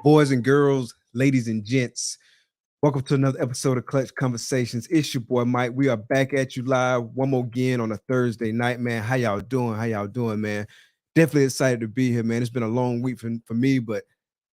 Boys and girls, ladies and gents, welcome to another episode of Clutch Conversations. It's your boy Mike. We are back at you live one more again on a Thursday night, man. How y'all doing? How y'all doing, man? Definitely excited to be here, man. It's been a long week for me, but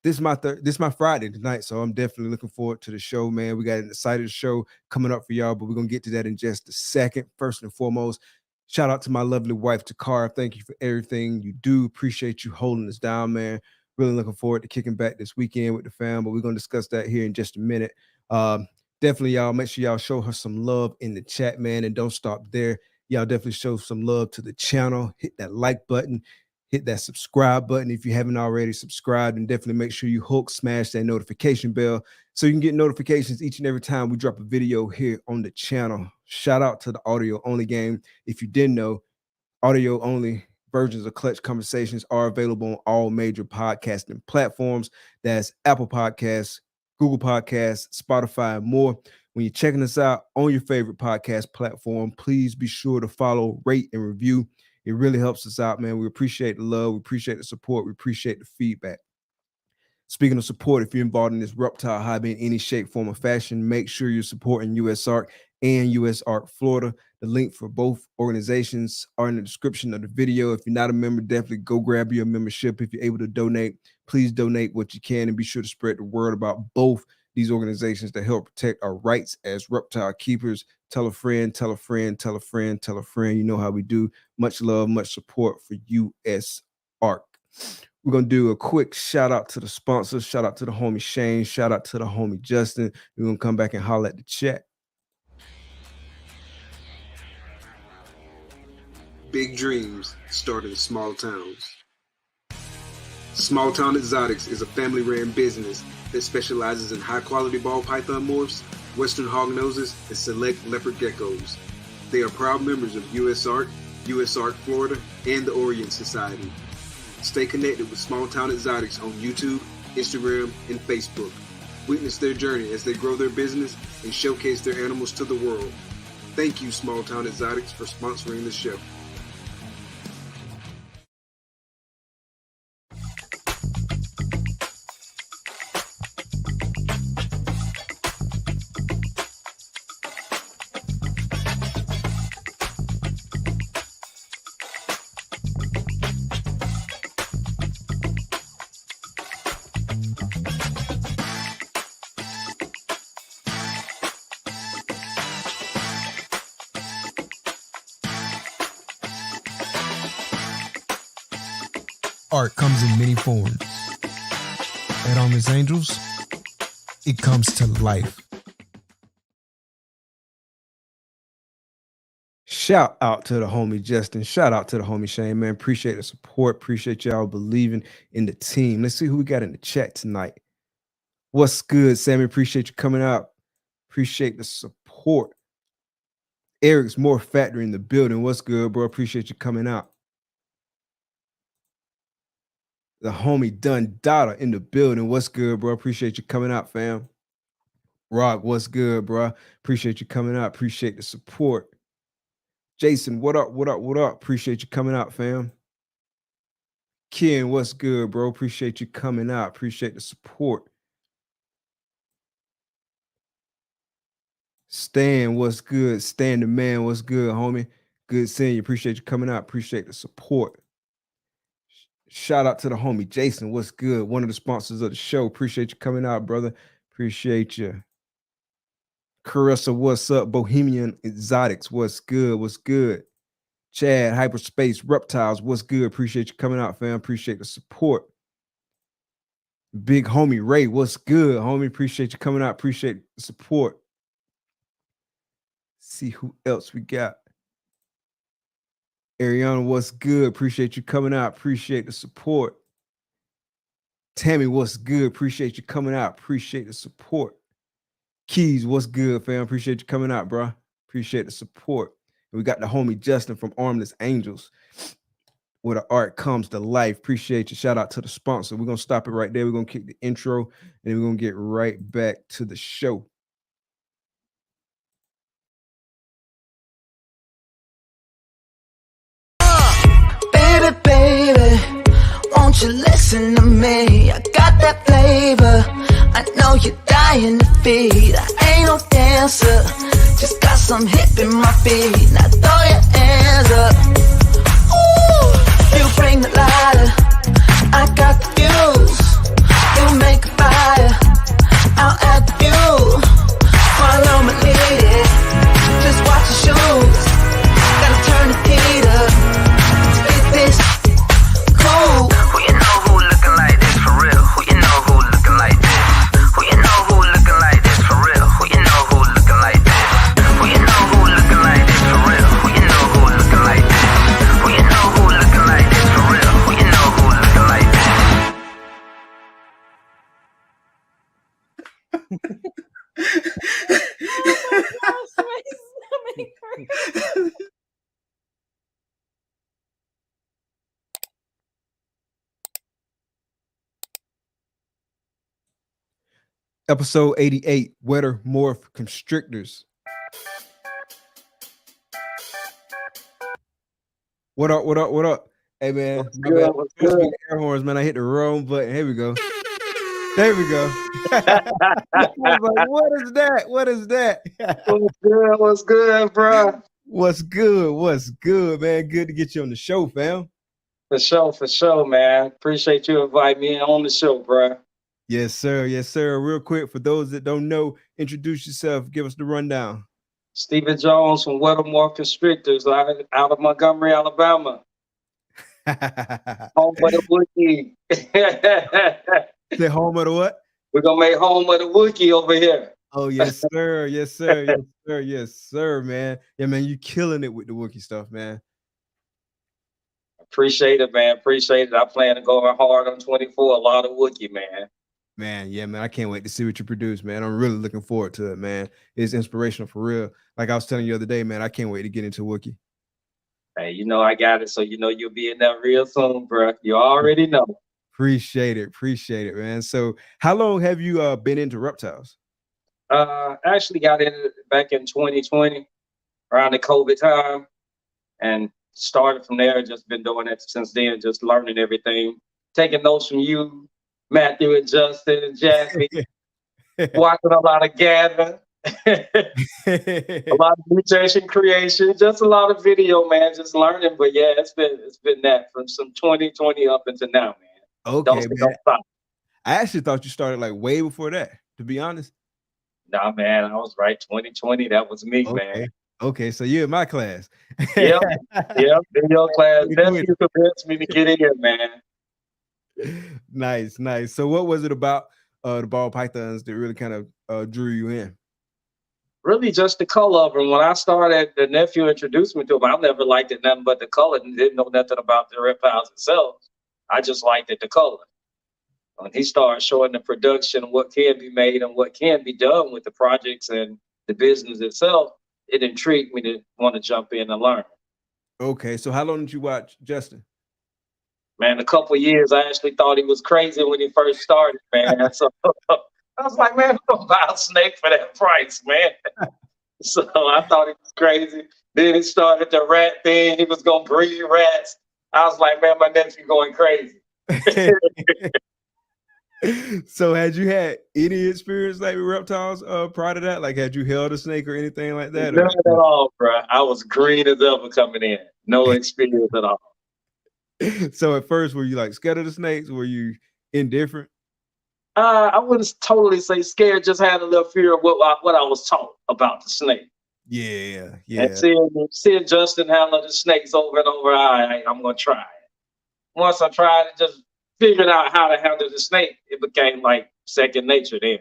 this is my Friday tonight, so I'm definitely looking forward to the show, man. We got an exciting show coming up for y'all, but we're gonna get to that in just a second. First and foremost, shout out to my lovely wife, Takara. Thank you for everything you do. Appreciate you holding us down, man. Really looking forward to kicking back this weekend with the fam, but we're going to discuss that here in just a minute. Definitely, y'all, make sure y'all show her some love in the chat, man, and don't stop there. Y'all definitely show some love to the channel. Hit that like button. Hit that subscribe button if you haven't already subscribed, and definitely make sure you smash that notification bell so you can get notifications each and every time we drop a video here on the channel. Shout out to the audio only game. If you didn't know, audio only versions of Clutch Conversations are available on all major podcasting platforms. That's Apple Podcasts, Google Podcasts, Spotify, and more. When you're checking us out on your favorite podcast platform, please be sure to follow, rate, and review. It really helps us out, man. We appreciate the love. We appreciate the support. We appreciate the feedback. Speaking of support, if you're involved in this reptile hobby in any shape, form, or fashion, make sure you're supporting USARK and USARK Florida. The link for both organizations are in the description of the video. If you're not a member, definitely go grab your membership. If you're able to donate, please donate what you can, and be sure to spread the word about both these organizations that help protect our rights as reptile keepers. Tell a friend, tell a friend, tell a friend, tell a friend. You know how we do. Much love, much support for USARK. We're going to do a quick shout out to the sponsors. Shout out to the homie Shane. Shout out to the homie Justin. We're going to come back and holler at the chat. Big dreams start in small towns. Small Town Xotics is a family-ran business that specializes in high-quality ball python morphs, western hognoses, and select leopard geckos. They are proud members of USARK, USARK Florida, and the Orient Society. Stay connected with Small Town Xotics on YouTube, Instagram, and Facebook. Witness their journey as they grow their business and showcase their animals to the world. Thank you, Small Town Xotics, for sponsoring the show. Art comes in many forms. At Armless Angels, it comes to life. Shout out to the homie Justin. Shout out to the homie Shane, man. Appreciate the support. Appreciate y'all believing in the team. Let's see who we got in the chat tonight. What's good, Sammy? Appreciate you coming out. Appreciate the support. Eric's Morph Factory in the building. What's good, bro? Appreciate you coming out. The homie Dun Dada in the building. What's good, bro? Appreciate you coming out, fam. Rock, what's good, bro? Appreciate you coming out. Appreciate the support. Jason, what up, what up, what up? Appreciate you coming out, fam. Ken, what's good, bro? Appreciate you coming out. Appreciate the support. Stan, what's good? Stan the man, what's good, homie? Good seeing you. Appreciate you coming out. Appreciate the support. Shout out to the homie Jason. What's good? One of the sponsors of the show. Appreciate you coming out, brother. Appreciate you. Carissa, what's up? Bohemian Exotics, what's good? What's good? Chad, Hyperspace Reptiles, what's good? Appreciate you coming out, fam. Appreciate the support. Big homie Ray, what's good, homie? Appreciate you coming out. Appreciate the support. See who else we got. Ariana, what's good? Appreciate you coming out. Appreciate the support. Tammy, what's good? Appreciate you coming out. Appreciate the support. Keys, what's good, fam? Appreciate you coming out, bro. Appreciate the support. And we got the homie Justin from Armless Angels, where the art comes to life. Appreciate you. Shout out to the sponsor. We're gonna stop it right there. We're gonna kick the intro, and we're gonna get right back to the show. Baby, won't you listen to me? I got that flavor. I know you're dying to feed. I ain't no dancer, just got some hip in my feet. Now throw your hands up. Ooh, you bring the lighter, I got the fuse. You make a fire, I'll add the fuel. Follow my lead, just watch your shoes. Gotta turn the heat up. This cool. Who you know who looking like this for real? Who you know who looking like this? Who you know who looking like this for real? Who you know who looking like this? Who you know who looking like this for real? Who you know who looking like this? Who you know who looking like this for real? Who you know who looking like this? Episode 88, Wetter Morph Constrictors. What up, what up, what up? Hey, man. What's good? What's good? Air horns, man. I hit the wrong button. Here we go. There we go. I was like, what is that? What is that? What's good? What's good, bro? What's good? What's good, man? Good to get you on the show, fam. For sure, man. Appreciate you inviting me on the show, bro. Yes, sir. Yes, sir. Real quick, for those that don't know, introduce yourself. Give us the rundown. Stephen Jones from Morph Constrictors out of Montgomery, Alabama. Home of the Wookiee. The home of the what? We're going to make home of the Wookiee over here. Oh, yes, sir. Yes, sir. Yes, sir. Yes, sir, man. Yeah, man, you killing it with the Wookiee stuff, man. Appreciate it, man. Appreciate it. I plan to go hard on 24. A lot of Wookiee, man. Man, yeah, man. I can't wait to see what you produce, man. I'm really looking forward to it, man. It's inspirational for real. Like I was telling you the other day, man, I can't wait to get into Wookiee. Hey, you know I got it, so you know you'll be in there real soon, bro. You already know. Appreciate it, man. So how long have you been into reptiles? Actually got in it back in 2020, around the COVID time, and started from there. Just been doing it since then, just learning everything, taking notes from you, Matthew and Justin and Jackie, watching a lot of Gather, a lot of mutation creation, just a lot of video, man, just learning. But yeah, it's been that from some 2020 up until now, man. Okay, don't stop. I actually thought you started like way before that, to be honest. Nah, man, I was right. 2020, that was me, man. Okay, so you're in my class. Yep, in your class. That's you convinced me to get in, man. Nice. So what was it about the ball pythons that really kind of drew you in? Really just the color of them. When I started, the nephew introduced me to them. I never liked it nothing but the color and didn't know nothing about the reptiles themselves. I just liked it, the color. When he started showing the production of what can be made and what can be done with the projects and the business itself, it intrigued me to want to jump in and learn. Okay, so how long did you watch Justin? Man, a couple of years. I actually thought he was crazy when he first started, man. So I was like, man, I'm gonna buy a snake for that price, man. So I thought he was crazy. Then he started the rat thing. He was gonna breed rats. I was like, man, my nephew going crazy. So had you had any experience like with reptiles prior to that? Like had you held a snake or anything like that? None at all, bro. I was green as ever coming in. No experience at all. So at first, were you like scared of the snakes? Were you indifferent? I wouldn't totally say scared, just had a little fear of what I was taught about the snake. Yeah. And seeing Justin handle the snakes over and over, I'm gonna try it. Once I tried it, just figured out how to handle the snake, it became like second nature then.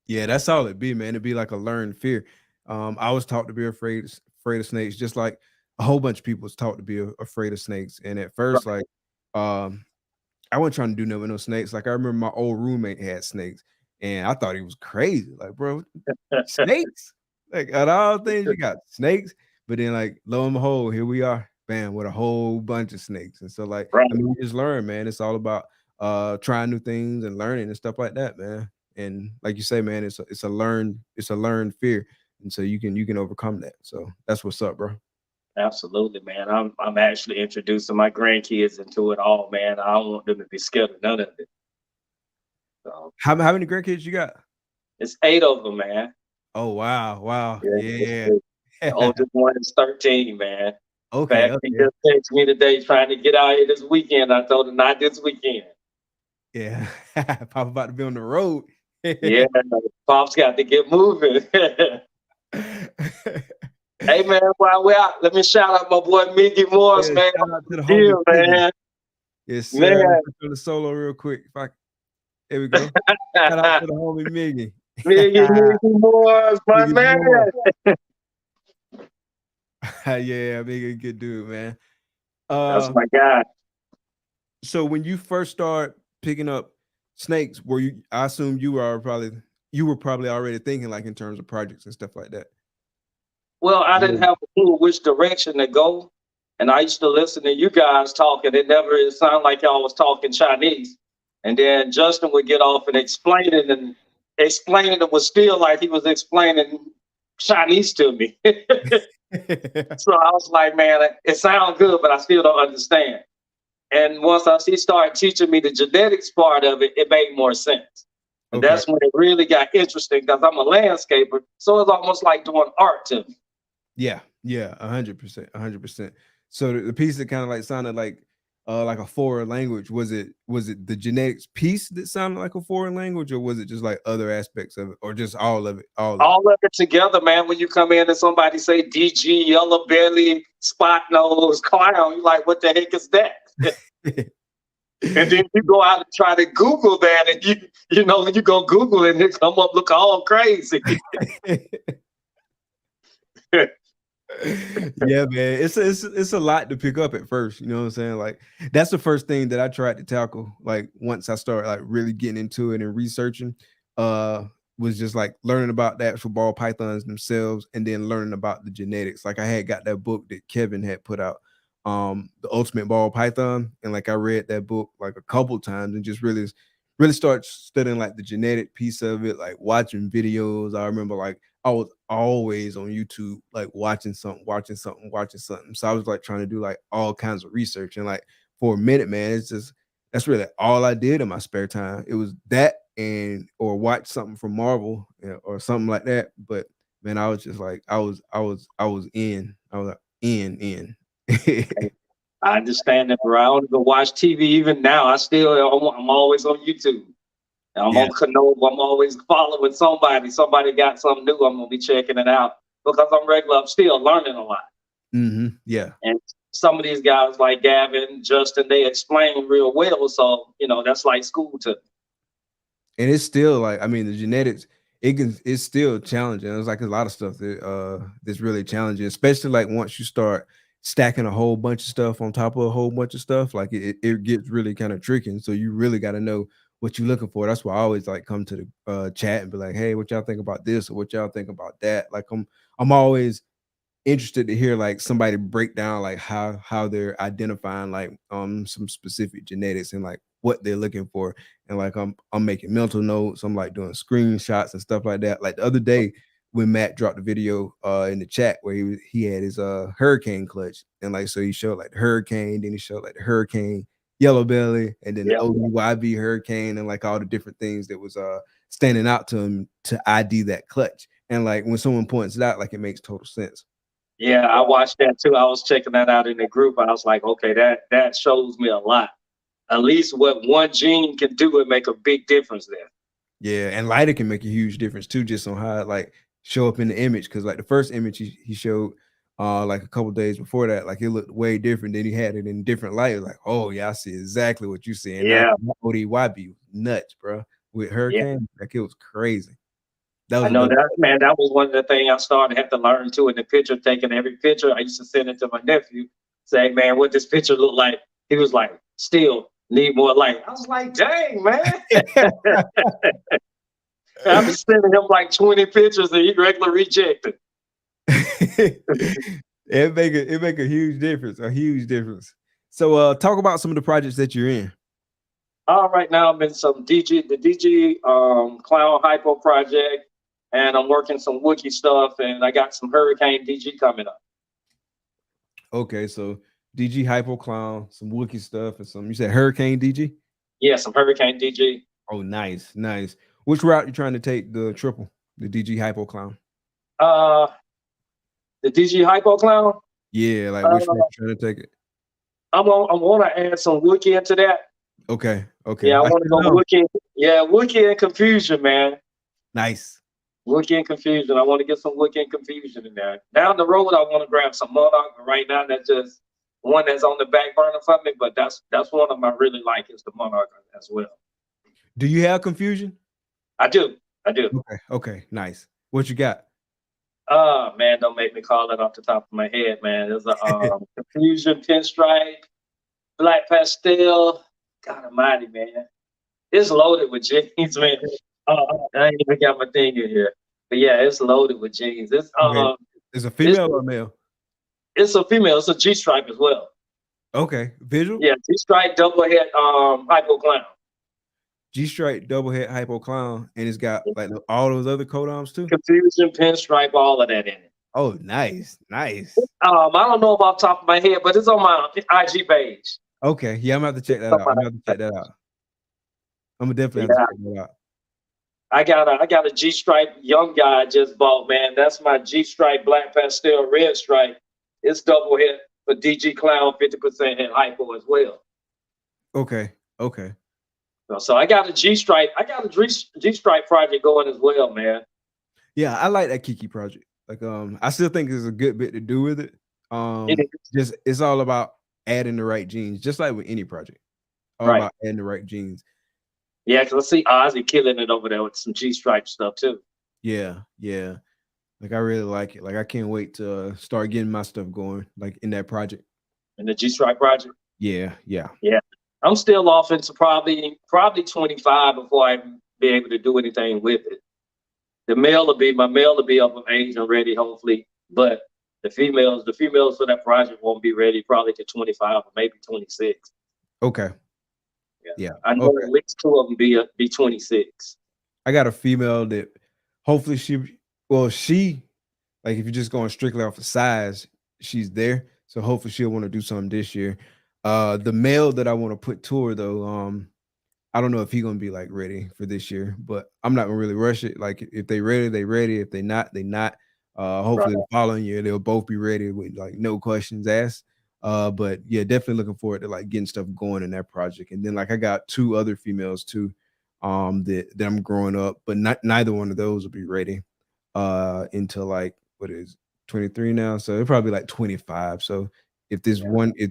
Yeah, that's all it be, man. It'd be like a learned fear. I was taught to be afraid of snakes, just like a whole bunch of people was taught to be afraid of snakes. And at first, like I wasn't trying to do nothing with no snakes. Like I remember my old roommate had snakes, and I thought he was crazy. Like, bro, snakes? Like out of all things, you got snakes. But then, like, lo and behold, here we are, bam, with a whole bunch of snakes. And so, like, Right. I mean, we just learn, man. It's all about trying new things and learning and stuff like that, man. And like you say, man, it's a learned fear, and so you can overcome that. So that's what's up, bro. Absolutely, man. I'm actually introducing my grandkids into it all, man. I don't want them to be scared of none of it. So How many grandkids you got? it's 8 of them, man. Oh wow, yeah. The oldest one is 13, man. In Okay, fact, he okay. just texted me today trying to get out here this weekend. I told him not this weekend. Yeah. Papa about to be on the road. Yeah, Pop's got to get moving. Hey man, while we're out, let me shout out my boy Miggy Morris, Yeah, man. shout out to the Deal, homie Miggy. man. Yes, sir. Man. Let's do the solo real quick. There we go. Shout out to the homie Miggy. Miggy Morris, my Miggy man. Morris. Yeah, Miggy, good dude, man. That's my guy. So when you first start picking up snakes, I assume you were probably already thinking like in terms of projects and stuff like that. Well, I didn't have a clue which direction to go. And I used to listen to you guys talking. It sounded like y'all was talking Chinese. And then Justin would get off and explain it, and explaining it was still like he was explaining Chinese to me. So I was like, man, it sounds good, but I still don't understand. And once he started teaching me the genetics part of it, it made more sense. And Okay. that's when it really got interesting because I'm a landscaper. So it's almost like doing art to me. Yeah, 100%. So the piece that kind of like sounded like a foreign language, was it the genetics piece that sounded like a foreign language, or was it just like other aspects of it, or just all of it? All of it together, man. When you come in and somebody say DG, yellow belly, spot nose, clown, you're like, what the heck is that? And then you go out and try to Google that, and you go Google it and it come up look all crazy. Yeah, man, it's a lot to pick up at first. You know what I'm saying? Like that's the first thing that I tried to tackle. Like once I started like really getting into it and researching, was just like learning about the actual ball pythons themselves, and then learning about the genetics. Like I had got that book that Kevin had put out, The Ultimate Ball Python, and like I read that book like a couple times and just really start studying like the genetic piece of it, like watching videos. I remember like I was always on YouTube, like watching something. So I was like trying to do like all kinds of research. And like for a minute, man, that's really all I did in my spare time. It was that or watch something from Marvel, or something like that. But man, I was just like, I was in. I was like, in. I understand that, bro. I don't even watch TV even now. I'm always on YouTube. I'm on Canova. I'm always following somebody. Somebody got something new. I'm gonna be checking it out because I'm still learning a lot. Mm-hmm. Yeah. And some of these guys like Gavin, Justin, they explain real well. So that's like school to me. And it's still like, I mean, the genetics, it's still challenging. It's like a lot of stuff that's really challenging, especially like once you start stacking a whole bunch of stuff on top of a whole bunch of stuff, like it gets really kind of tricky. And so you really got to know what you're looking for. That's why I always like come to the chat and be like, hey, what y'all think about this, or what y'all think about that? Like I'm always interested to hear like somebody break down like how they're identifying like some specific genetics and like what they're looking for. And like I'm making mental notes, I'm like doing screenshots and stuff like that. Like the other day when Matt dropped the video in the chat where he had his hurricane clutch, and like so he showed like the hurricane, then he showed like the hurricane yellow belly, and then the ODYB hurricane, and like all the different things that was standing out to him to ID that clutch. And like when someone points it out, like it makes total sense. Yeah, I watched that too. I was checking that out in the group. I was like, okay, that shows me a lot. At least what one gene can do would make a big difference there. Yeah, and lighter can make a huge difference too, just on how it like show up in the image. Because like the first image he showed like a couple days before that, like it looked way different. Then he had it in different light. Like, oh yeah, I see exactly what you're saying. Yeah, ODYB nuts, bro. With hurricane, like it was crazy. I know that, man. That was one of the things I started to have to learn too. In the picture, taking every picture, I used to send it to my nephew, say, man, what this picture look like? He was like, still, need more light. I was like, dang, man. I'm sending him like 20 pictures and he regularly rejected. It make a huge difference. So talk about some of the projects that you're in. Right now I'm in the DG Clown Hypo project, and I'm working some Wookiee stuff, and I got some Hurricane DG coming up. Okay, so DG Hypo Clown, some Wookiee stuff, and some, you said Hurricane DG? Yeah, some Hurricane DG. Oh, nice. Which route you trying to take, the triple, the DG Hypo Clown? The DG Hypo Clown? Yeah, like which route you trying to take it? I want to add some Wookiee into that. Okay. Yeah, I want to go Wookiee. Yeah, Wookiee and Confusion, man. Nice. Wookiee and Confusion. I want to get some Wookiee and Confusion in there. Down the road, I want to grab some Monarch, but right now that's just one that's on the back burner for me. But that's one of them I really like, is the Monarch as well. Do you have Confusion? I do. Okay, nice. What you got? Man, don't make me call it off the top of my head, man. There's a Confusion Pinstripe, Black Pastel. God almighty, man. It's loaded with jeans, man. I ain't even got my thing in here. But yeah, it's loaded with jeans. It's Is a female or male? It's a female. It's a G-stripe as well. Okay. Visual? Yeah, G-stripe double head Hypo Clown. G-stripe double head Hypo Clown, and it's got like all those other codons too? Confusion, Pinstripe, all of that in it. Oh, nice. I don't know about top of my head, but it's on my IG page. Okay, yeah, I'm gonna have to check that out. I'm gonna definitely have to check that out. I got a G-stripe young guy I just bought, man. That's my G-stripe Black Pastel Red Stripe. It's double hit for DG Clown, 50% hit Hypo as well. Okay. So I got a G-stripe. I got a G-stripe project going as well, man. Yeah, I like that Kiki project. Like, I still think there's a good bit to do with it. It's all about adding the right genes, just like with any project. All about adding the right genes. Yeah, because I see Ozzy killing it over there with some G-stripe stuff too. Yeah. Like, I really like it. Like, I can't wait to start getting my stuff going, like in that project. In the G-stripe project? Yeah. I'm still off into probably 25 before I be able to do anything with it. My male will be up of age and ready, hopefully. But the females for that project won't be ready probably to 25 or maybe 26. Okay. Yeah. I know at least two of them be 26. I got a female that hopefully she like, if you're just going strictly off of size, she's there. So hopefully she'll want to do something this year. The male that I want to put to her though, I don't know if he's gonna be like ready for this year, but I'm not gonna really rush it. Like, if they ready, they ready. If they not, they not. Hopefully the following year they'll both be ready with like no questions asked. But yeah, definitely looking forward to like getting stuff going in that project. And then like I got two other females too, that I'm growing up, but neither one of those will be ready until like, what is 23 now? So they're probably like 25. So if this one, if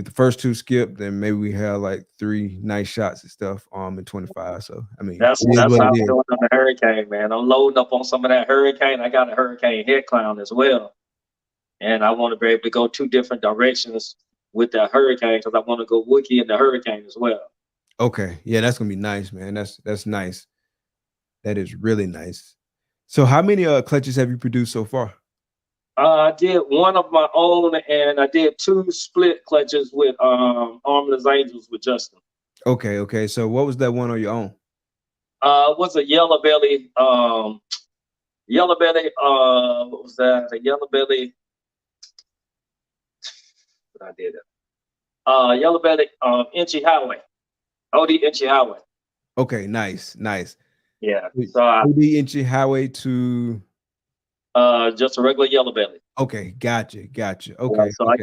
the first two skip, then maybe we have like 3 nice shots and stuff in 25. So I mean, that's how I'm doing on the Hurricane, man. I'm loading up on some of that Hurricane. I got a Hurricane Head Clown as well. And I want to be able to go 2 different directions with that Hurricane, because I want to go Wookiee in the Hurricane as well. Okay. Yeah, that's gonna be nice, man. That's nice. That is really nice. So how many clutches have you produced so far? I did one of my own, and I did 2 split clutches with Armless Angels with Justin. Okay. So what was that one on your own? It was a yellow belly. What was that? A yellow belly. I did it. Yellow belly, Inchy Highway. OD Inchy Highway. Okay, nice. Yeah. So OD Inchy Highway to just a regular yellow belly. Okay, gotcha. Okay. So I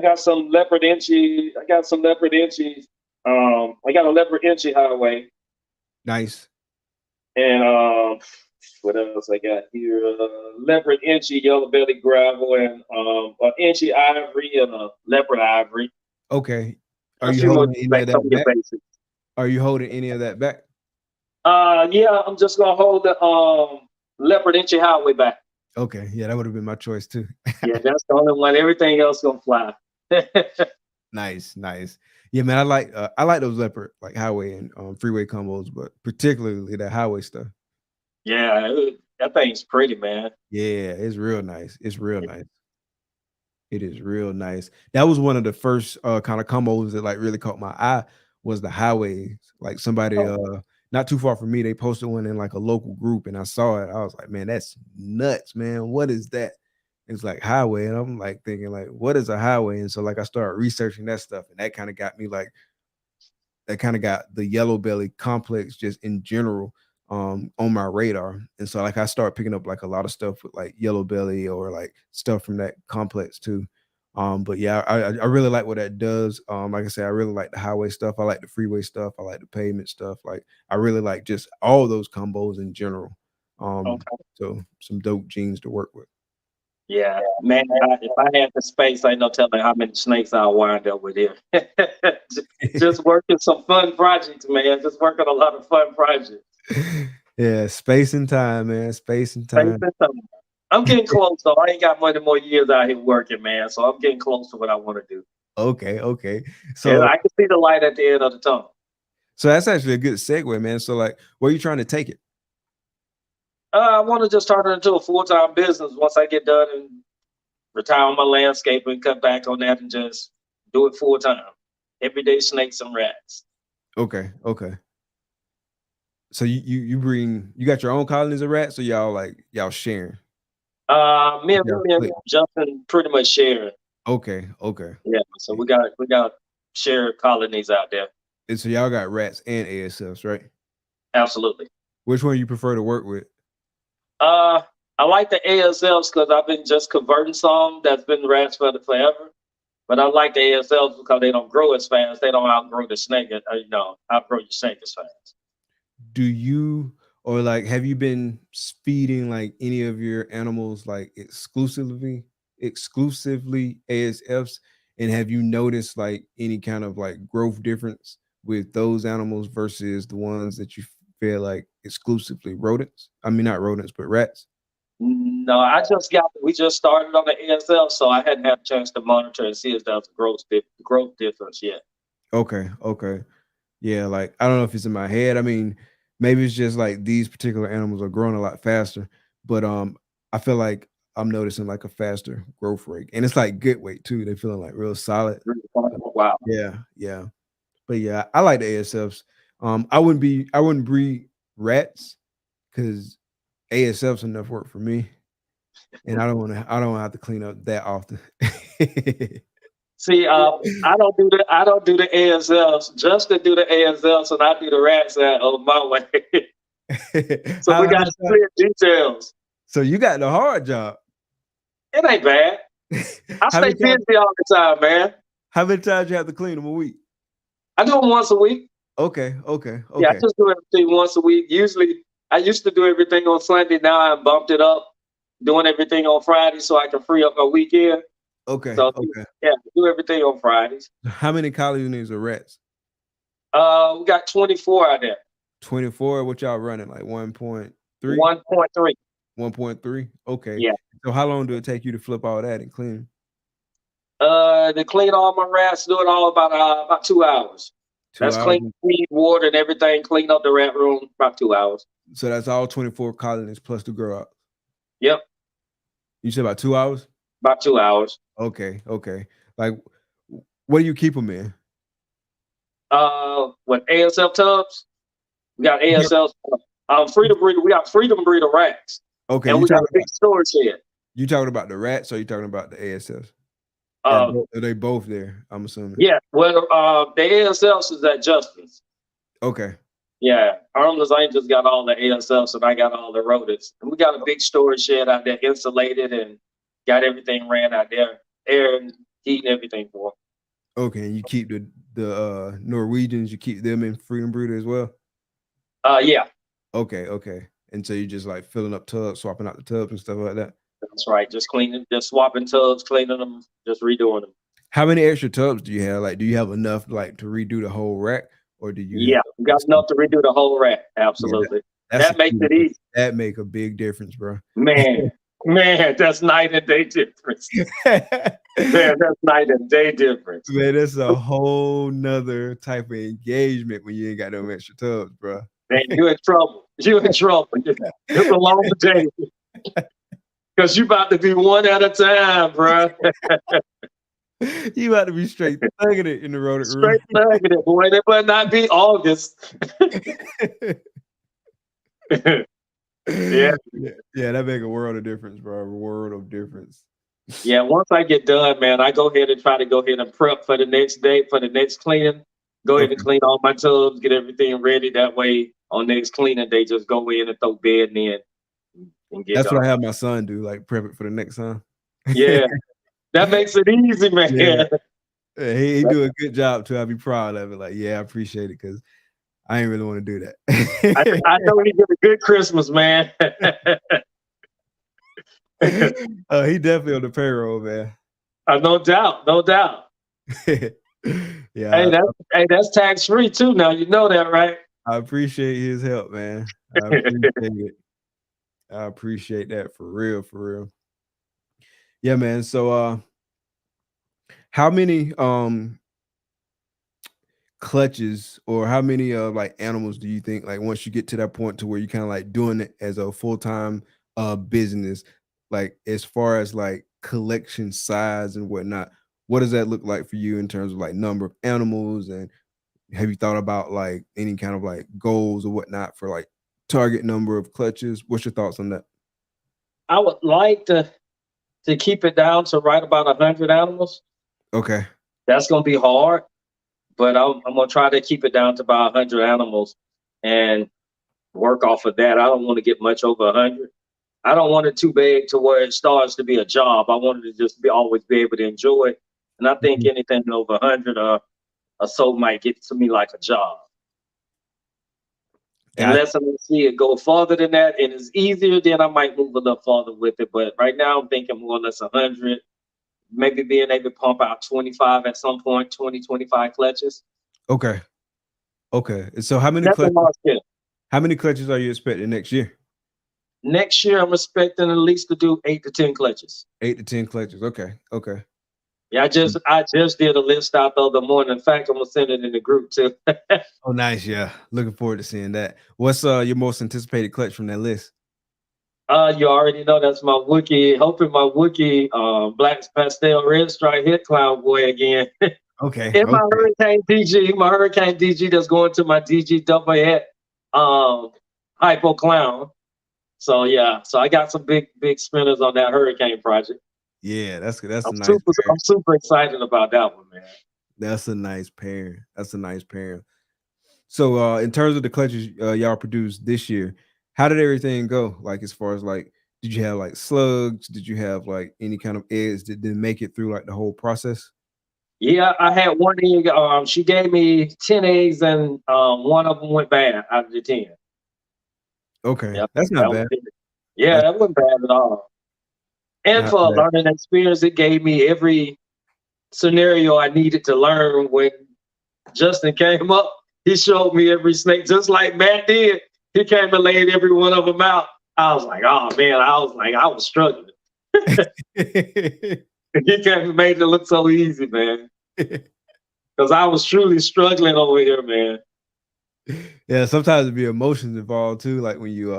got some leopard inchy. I got a leopard inchy highway. Nice. And what else I got here? Leopard inchy yellow belly gravel, and an inchy ivory and a leopard ivory. Okay. Are you holding any of that back? Are you holding any of that back? Yeah, I'm just gonna hold the leopard inchy highway back. Okay, yeah, that would have been my choice too. Yeah, that's the only one. Everything else gonna fly. Nice, nice. Yeah, man. I like those leopard like highway and freeway combos, but particularly the highway stuff. Yeah, that thing's pretty, man. Yeah, it's real nice. It's real nice. It is real nice. That was one of the first kind of combos that like really caught my eye was the highways. Like somebody not too far from me, they posted one in like a local group and I saw it. I was like, man, that's nuts, man. What is that? It's like highway. And I'm like thinking, like, what is a highway? And so like I started researching that stuff, and that kind of got me like that kind of got the yellow belly complex just in general on my radar. And so like I started picking up like a lot of stuff with like yellow belly or like stuff from that complex too. But yeah, I really like what that does. Like I said, I really like the highway stuff. I like the freeway stuff. I like the pavement stuff. Like I really like just all those combos in general. Okay. So some dope genes to work with. Yeah, man. If I had the space, I ain't no telling how many snakes I'll wind up with here. Just working some fun projects, man. Just working a lot of fun projects. Yeah, space and time, man. Space and time. I'm getting close, though. I ain't got many more years out here working, man. So I'm getting close to what I want to do. Okay, okay. So So I can see the light at the end of the tunnel. so that's actually a good segue, man. So like, where are you trying to take it? I want to just turn it into a full-time business once I get done and retire on my landscaping, cut back on that, and just do it full-time. Everyday snakes and rats. Okay, okay. So you got your own colonies of rats, or y'all sharing? Me Yeah, and Justin pretty much sharing. Okay, okay. Yeah, so we got shared colonies out there. And so y'all got rats and ASFs, right? Absolutely. Which one you prefer to work with? I like the ASLs because I've been just converting some that's been rats forever. But I like the ASLs because they don't grow as fast. They don't outgrow the snake, outgrow your snake as fast. Do you or like have you been feeding like any of your animals like exclusively ASFs? And have you noticed like any kind of like growth difference with those animals versus the ones that you feel like exclusively rodents? I mean, not rodents, but rats. No, we just started on the ASL, so I hadn't had a chance to monitor and see if there's a growth difference yet. Okay, okay. Yeah, like I don't know if it's in my head. I mean, maybe it's just like these particular animals are growing a lot faster, but I feel like I'm noticing like a faster growth rate. And it's like good weight too. They're feeling like real solid. Wow. Yeah, yeah. But yeah, I like the ASFs. I wouldn't breed rats because ASF's enough work for me. And I don't have to clean up that often. See, I don't do the ASLs. Justin do the ASLs, and I do the rats my way. So we got clear details. So you got the hard job. It ain't bad. I stay busy all the time, man. How many times you have to clean them a week? I do them once a week. Okay. Yeah, I just do everything once a week. Usually, I used to do everything on Sunday. Now I bumped it up, doing everything on Friday so I can free up my weekend. Okay. So, okay. Yeah, do everything on Fridays. How many colonies of rats? We got 24 out there. 24. What y'all running? Like 1.3? 1.3. 1.3. Okay. Yeah. So how long do it take you to flip all that and clean? To clean all my rats, do it all about 2 hours. That's clean, feed, water, and everything. Clean up the rat room about 2 hours. So that's all 24 colonies plus the grow out. Yep. You said about 2 hours? About 2 hours. Okay. Like, what do you keep them in? With ASL tubs, we got ASLs. Freedom breeder. We got freedom breeder rats. Okay. And we got a big storage shed. You talking about the rats or you talking about the ASLs? Are they both there? I'm assuming. Yeah. Well, the ASLs is at Justin's. Okay. Yeah. Armless Angels got all the ASLs and I got all the rodents. And we got a big storage shed out there, insulated, and got everything ran out there, air and heat and everything for them. Okay. And you keep the Norwegians, you keep them in freedom breeder as well? Yeah. Okay. And so you just like filling up tubs, swapping out the tubs and stuff like that? That's right. Just cleaning, just swapping tubs, cleaning them, just redoing them. How many extra tubs do you have? Like, do you have enough like to redo the whole rack, or do you? Yeah, we got enough to redo the whole rack. Absolutely. Yeah, that makes it easy. That make a big difference, bro. Man, that's night and day difference. Man, that's night and day difference. Man, that's a whole nother type of engagement when you ain't got no extra tubs, bro. Man, you in trouble. You in trouble. It's a long day. Because you about to be one at a time, bro. You about to be straight thugging it in the road. Straight thugging it, boy. That better not be August. Yeah. Yeah, that make a world of difference, bro. A world of difference. Yeah, once I get done, man, I go ahead and try to go ahead and prep for the next day, for the next cleaning. Go ahead and clean all my tubs, get everything ready. That way, on next cleaning, they just go in and throw bed in and get That's done. what I have my son do, like prep it for the next time. Yeah, that makes it easy, man. Yeah. He do a good job too. I'll be proud of it. Like, yeah, I appreciate it because I ain't really want to do that. I know he get a good Christmas, man. He definitely on the payroll, man. No doubt, no doubt. Yeah. Hey, that's tax free too. Now you know that, right? I appreciate his help, man. I appreciate it. I appreciate that for real, for real. Yeah, man. So how many clutches or how many like animals do you think, like once you get to that point to where you kind of like doing it as a full-time business, like as far as like collection size and whatnot, what does that look like for you in terms of like number of animals? And have you thought about like any kind of like goals or whatnot for like target number of clutches? What's your thoughts on that? I would like to keep it down to right about 100 animals. Okay. That's gonna be hard, but I'm gonna try to keep it down to about 100 animals and work off of that. I don't want to get much over 100. I don't want it too big to where it starts to be a job. I want it to just always be able to enjoy it. And I think anything over 100 or so might get to me like a job. Unless I see it go farther than that and it's easier, then I might move a little farther with it. But right now I'm thinking more or less 100, maybe being able to pump out 25 at some point, 20, 25 clutches. Okay. Okay. So how many clutches are you expecting next year? Next year, I'm expecting at least to do 8 to 10 clutches. 8 to 10 clutches. Okay. Okay. Yeah, I just did a list out the other morning. In fact, I'm gonna send it in the group too. Oh, nice. Yeah. Looking forward to seeing that. What's your most anticipated clutch from that list? You already know that's my Wookiee, hoping my Wookiee Black Pastel Red Stripe Hit Clown boy again. Okay. And my Hurricane DG that's going to my DG double hit Hypo Clown. So yeah, so I got some big spinners on that Hurricane project. Yeah, that's a nice I'm super excited about that one, man. That's a nice pair. That's a nice pair. So in terms of the clutches y'all produced this year, how did everything go? Like as far as like, did you have like slugs? Did you have like any kind of eggs that didn't make it through like the whole process? Yeah, I had one egg. She gave me 10 eggs and one of them went bad out of the 10. Okay, yep, that's not bad. Yeah, that wasn't bad at all. And for a learning experience, it gave me every scenario I needed to learn. When Justin came up, he showed me every snake, just like Matt did. He came and laid every one of them out. I was like, oh man, I was struggling. He came and made it look so easy, man. Because I was truly struggling over here, man. Yeah, sometimes it'd be emotions involved too. Like when you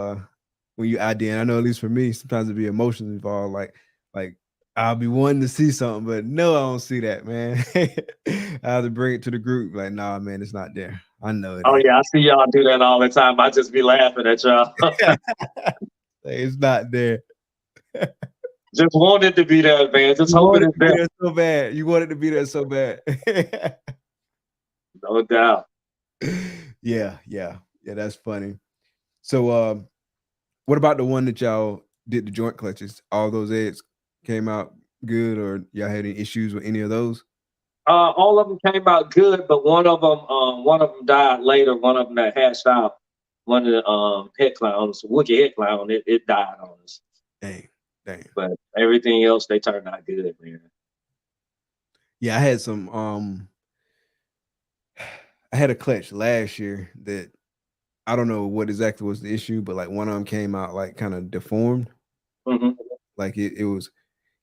ID, I know at least for me, sometimes it'd be emotions involved. Like I'll be wanting to see something, but no, I don't see that, man. I have to bring it to the group. Like, nah, man, it's not there. I know it. Oh yeah, I see y'all do that all the time. I just be laughing at y'all. It's not there. Just wanted to be there, man. Just hoping it's there so bad. You wanted to be there so bad. No doubt. Yeah, that's funny. So what about the one that y'all did the joint clutches? All those eggs came out good, or y'all had any issues with any of those? All of them came out good, but one of them died later. One of them that hatched out, one of the head clowns, Wookiee head clown, it died on us. Dang. But everything else, they turned out good, man. Yeah, I had some I had a clutch last year that I don't know what exactly was the issue, but like one of them came out like kind of deformed. Mm-hmm. Like it was,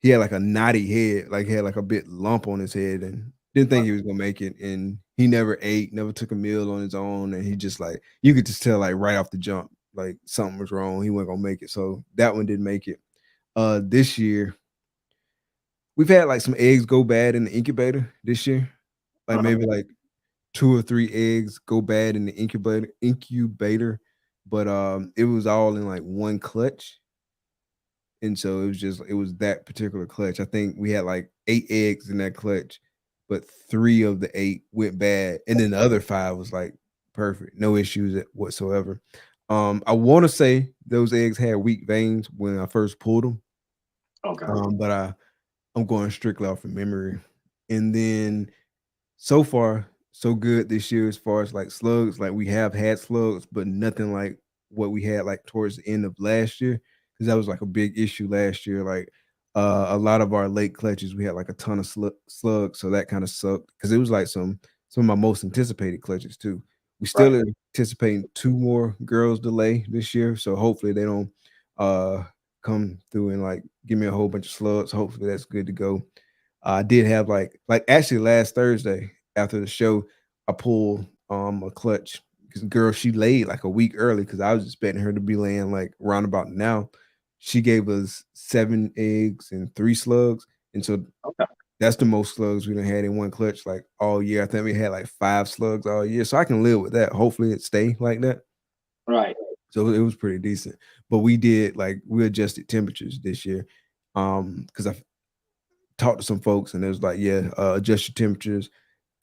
he had like a knotty head, like he had like a bit lump on his head, and didn't think he was gonna make it. And he never ate, never took a meal on his own, and he just like you could just tell like right off the jump, like something was wrong. He wasn't gonna make it. So that one didn't make it. This year we've had like some eggs go bad in the incubator this year, like maybe like 2 or 3 eggs go bad in the incubator, but it was all in like one clutch. And so it was that particular clutch. I think we had like 8 eggs in that clutch, but 3 of the 8 went bad, and then the other 5 was like perfect, no issues whatsoever. I want to say those eggs had weak veins when I first pulled them. Okay. But I'm going strictly off of memory. And then so far, so good this year as far as like slugs. Like we have had slugs, but nothing like what we had like towards the end of last year, because that was like a big issue last year. Like a lot of our late clutches, we had like a ton of slugs, so that kind of sucked because it was like some of my most anticipated clutches too. We still Right. anticipating 2 more girls delay this year, so hopefully they don't come through and like give me a whole bunch of slugs. Hopefully that's good to go. I did have like actually last Thursday after the show, I pulled a clutch because girl, she laid like a week early because I was expecting her to be laying like around about now. She gave us 7 eggs and 3 slugs, and so Okay. that's the most slugs we done had in one clutch like all year. I think we had like 5 slugs all year, so I can live with that. Hopefully it stay like that. Right. So it was pretty decent. But we did like we adjusted temperatures this year. Because I talked to some folks and it was like, yeah, adjust your temperatures,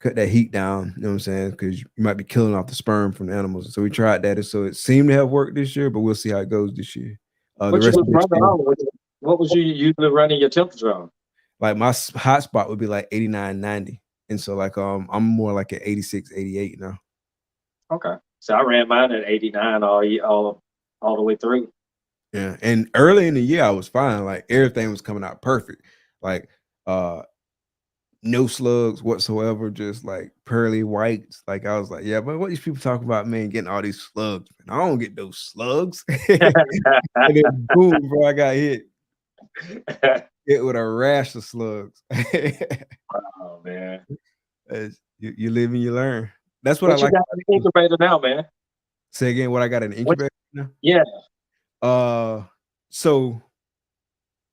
cut that heat down, you know what I'm saying? Because you might be killing off the sperm from the animals. So we tried that. And so it seemed to have worked this year, but we'll see how it goes this year. The What you rest was of this running year, on? What was you usually running your temperature on? like my hot spot would be like 89, 90. And so like I'm more like at 86, 88 now. Okay. So I ran mine at 89 all the way through. Yeah. And early in the year I was fine. Like everything was coming out perfect. Like no slugs whatsoever, just like pearly whites. Like I was like, yeah, but what these people talking about, man, getting all these slugs. Man, I don't get those slugs. And then boom, bro, I got hit with a rash of slugs. Oh man. You live and you learn. That's what What I you like. got in the incubator now, man? Say again, what I got in the incubator now? Yeah. So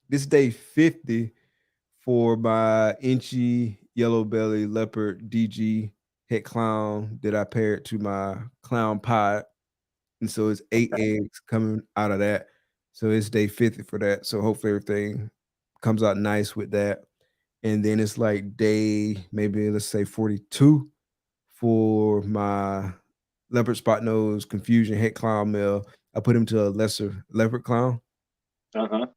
this day 50 for my inchy yellow belly leopard DG het clown that I paired to my clown pod. And so it's 8 eggs coming out of that. So it's day 50 for that. So hopefully everything comes out nice with that. And then it's like day, maybe let's say 42 for my leopard spot nose confusion het clown male. I put him to a lesser leopard clown. Uh-huh.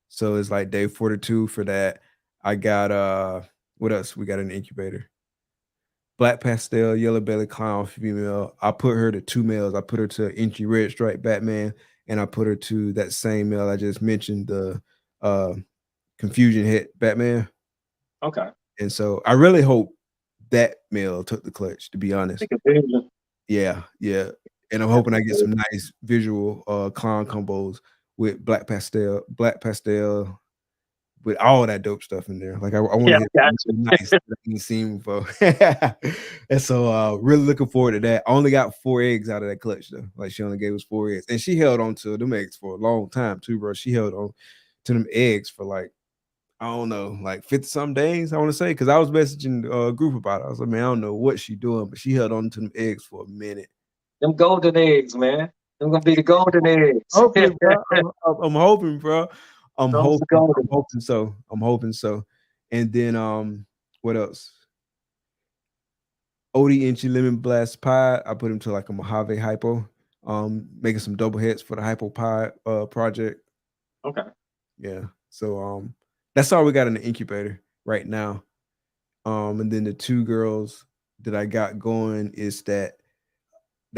So it's like day 42 for that. I got what else we got in the incubator? Black pastel, yellow belly clown female. I put her to 2 males. I put her to inchy red stripe Batman, and I put her to that same male I just mentioned, the confusion het Batman. Okay. And so I really hope that male took the clutch, to be honest. Yeah. And I'm hoping I get some nice visual clown combos with black pastel, with all that dope stuff in there. Like I want to get nice that I ain't seen before. And so really looking forward to that. I only got 4 eggs out of that clutch though. Like she only gave us 4 eggs. And she held on to them eggs for a long time too, bro. She held on to them eggs for like, I don't know, like 50 some days, I want to say, because I was messaging a group about it. I was like, man, I don't know what she doing, but she held on to them eggs for a minute. Them golden eggs, man. Them gonna be the golden eggs. Hopefully, bro. I'm hoping, bro. I'm hoping so. I'm hoping so. And then what else? Odie Inchy Lemon Blast Pie. I put him to like a Mojave Hypo. Making some double hits for the Hypo Pie project. Okay. Yeah. So that's all we got in the incubator right now. And then the 2 girls that I got going is that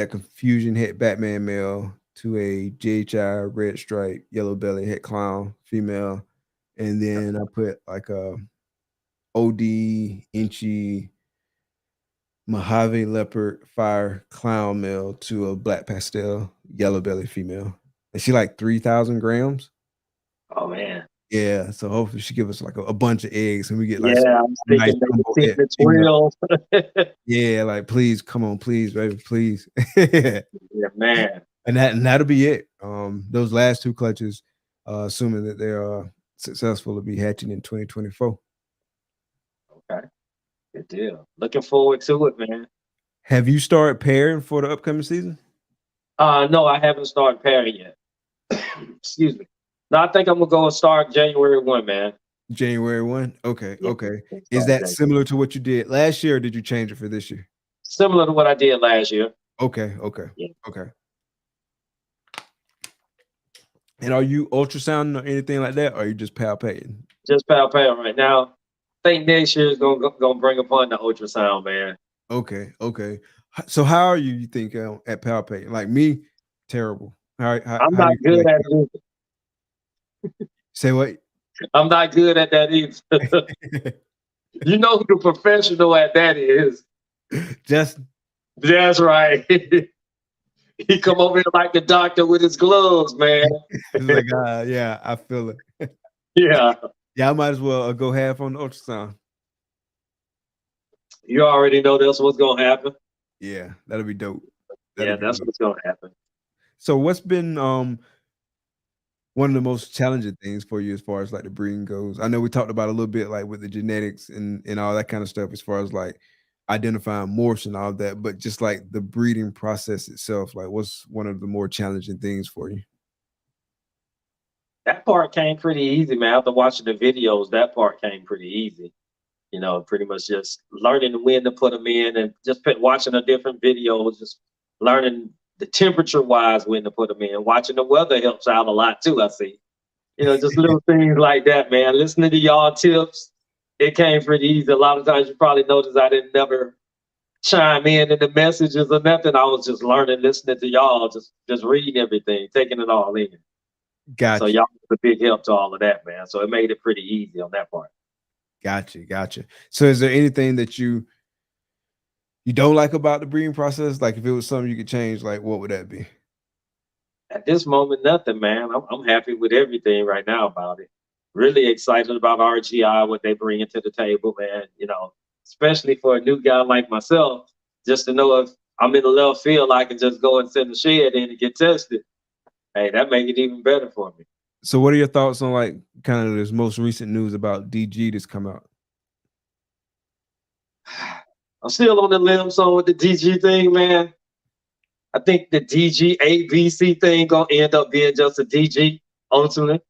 confusion het Batman male to a JHI red stripe yellow belly het clown female, and then I put like a OD inchy Mojave leopard fire clown male to a black pastel yellow belly female, and she like 3,000 grams. Oh man. Yeah, so hopefully she give us like a bunch of eggs and we get like Yeah, I'm nice thinking maybe combo 10 egg, to you know. 12. Yeah, like please, come on, please, baby, please. And Yeah, man. that'll be it. Those last 2 clutches, assuming that they're successful, will be hatching in 2024. Okay, good deal. Looking forward to it, man. Have you started pairing for the upcoming season? No, I haven't started pairing yet. Excuse me. No, I think I'm gonna go and start January 1, man. January 1? Okay, Yeah, okay. Is start that January. similar to what you did last year, or did you change it for this year? Similar to what I did last year. Okay, okay, Yeah. okay. And are you ultrasounding or anything like that, or are you just palpating? Just palpable right now. I think next year is gonna bring upon the ultrasound, man. Okay, okay. So how are you think at palpating? Like me, terrible. I'm How do not you feel good like at it either. say what? I'm not good at that either. You know who the professional at that is. Just That's right. He come over here like the doctor with his gloves, man. it's like yeah, I feel it. Yeah, Yeah, I might as well go half on the ultrasound. you already know that's what's gonna happen. Yeah, that'll be dope. Yeah, that's what's gonna happen. So what's been one of the most challenging things for you as far as like the breeding goes? I know we talked about a little bit like with the genetics and all that kind of stuff as far as like identifying morphs and all of that, but just like the breeding process itself, like what's one of the more challenging things for you? That part came pretty easy, man. After watching the videos, that part came pretty easy. You know, pretty much just learning when to put them in and just watching the different videos, just learning the temperature wise when to put them in. Watching the weather helps out a lot too, I see. You know, just little things like that, man. Listening to y'all tips, it came pretty easy. A lot of times you probably noticed I didn't never chime in the messages or nothing. I was just learning, listening to y'all, just reading everything, taking it all in. So Gotcha. y'all was a big help to all of that, man. So it made it pretty easy on that part. Gotcha. So is there anything that you don't like about the breeding process? Like if it was something you could change, like what would that be? At this moment, nothing, man. I'm happy with everything right now about it. Really excited about RGI, what they bring into the table, man. You know, especially for a new guy like myself, just to know if I'm in the left field, I can just go and send the shed in and get tested. Hey, that make it even better for me. So what are your thoughts on like kind of this most recent news about DG that's come out? I'm still on the limb on with the DG thing, man. I think the DG ABC thing gonna end up being just a DG ultimately.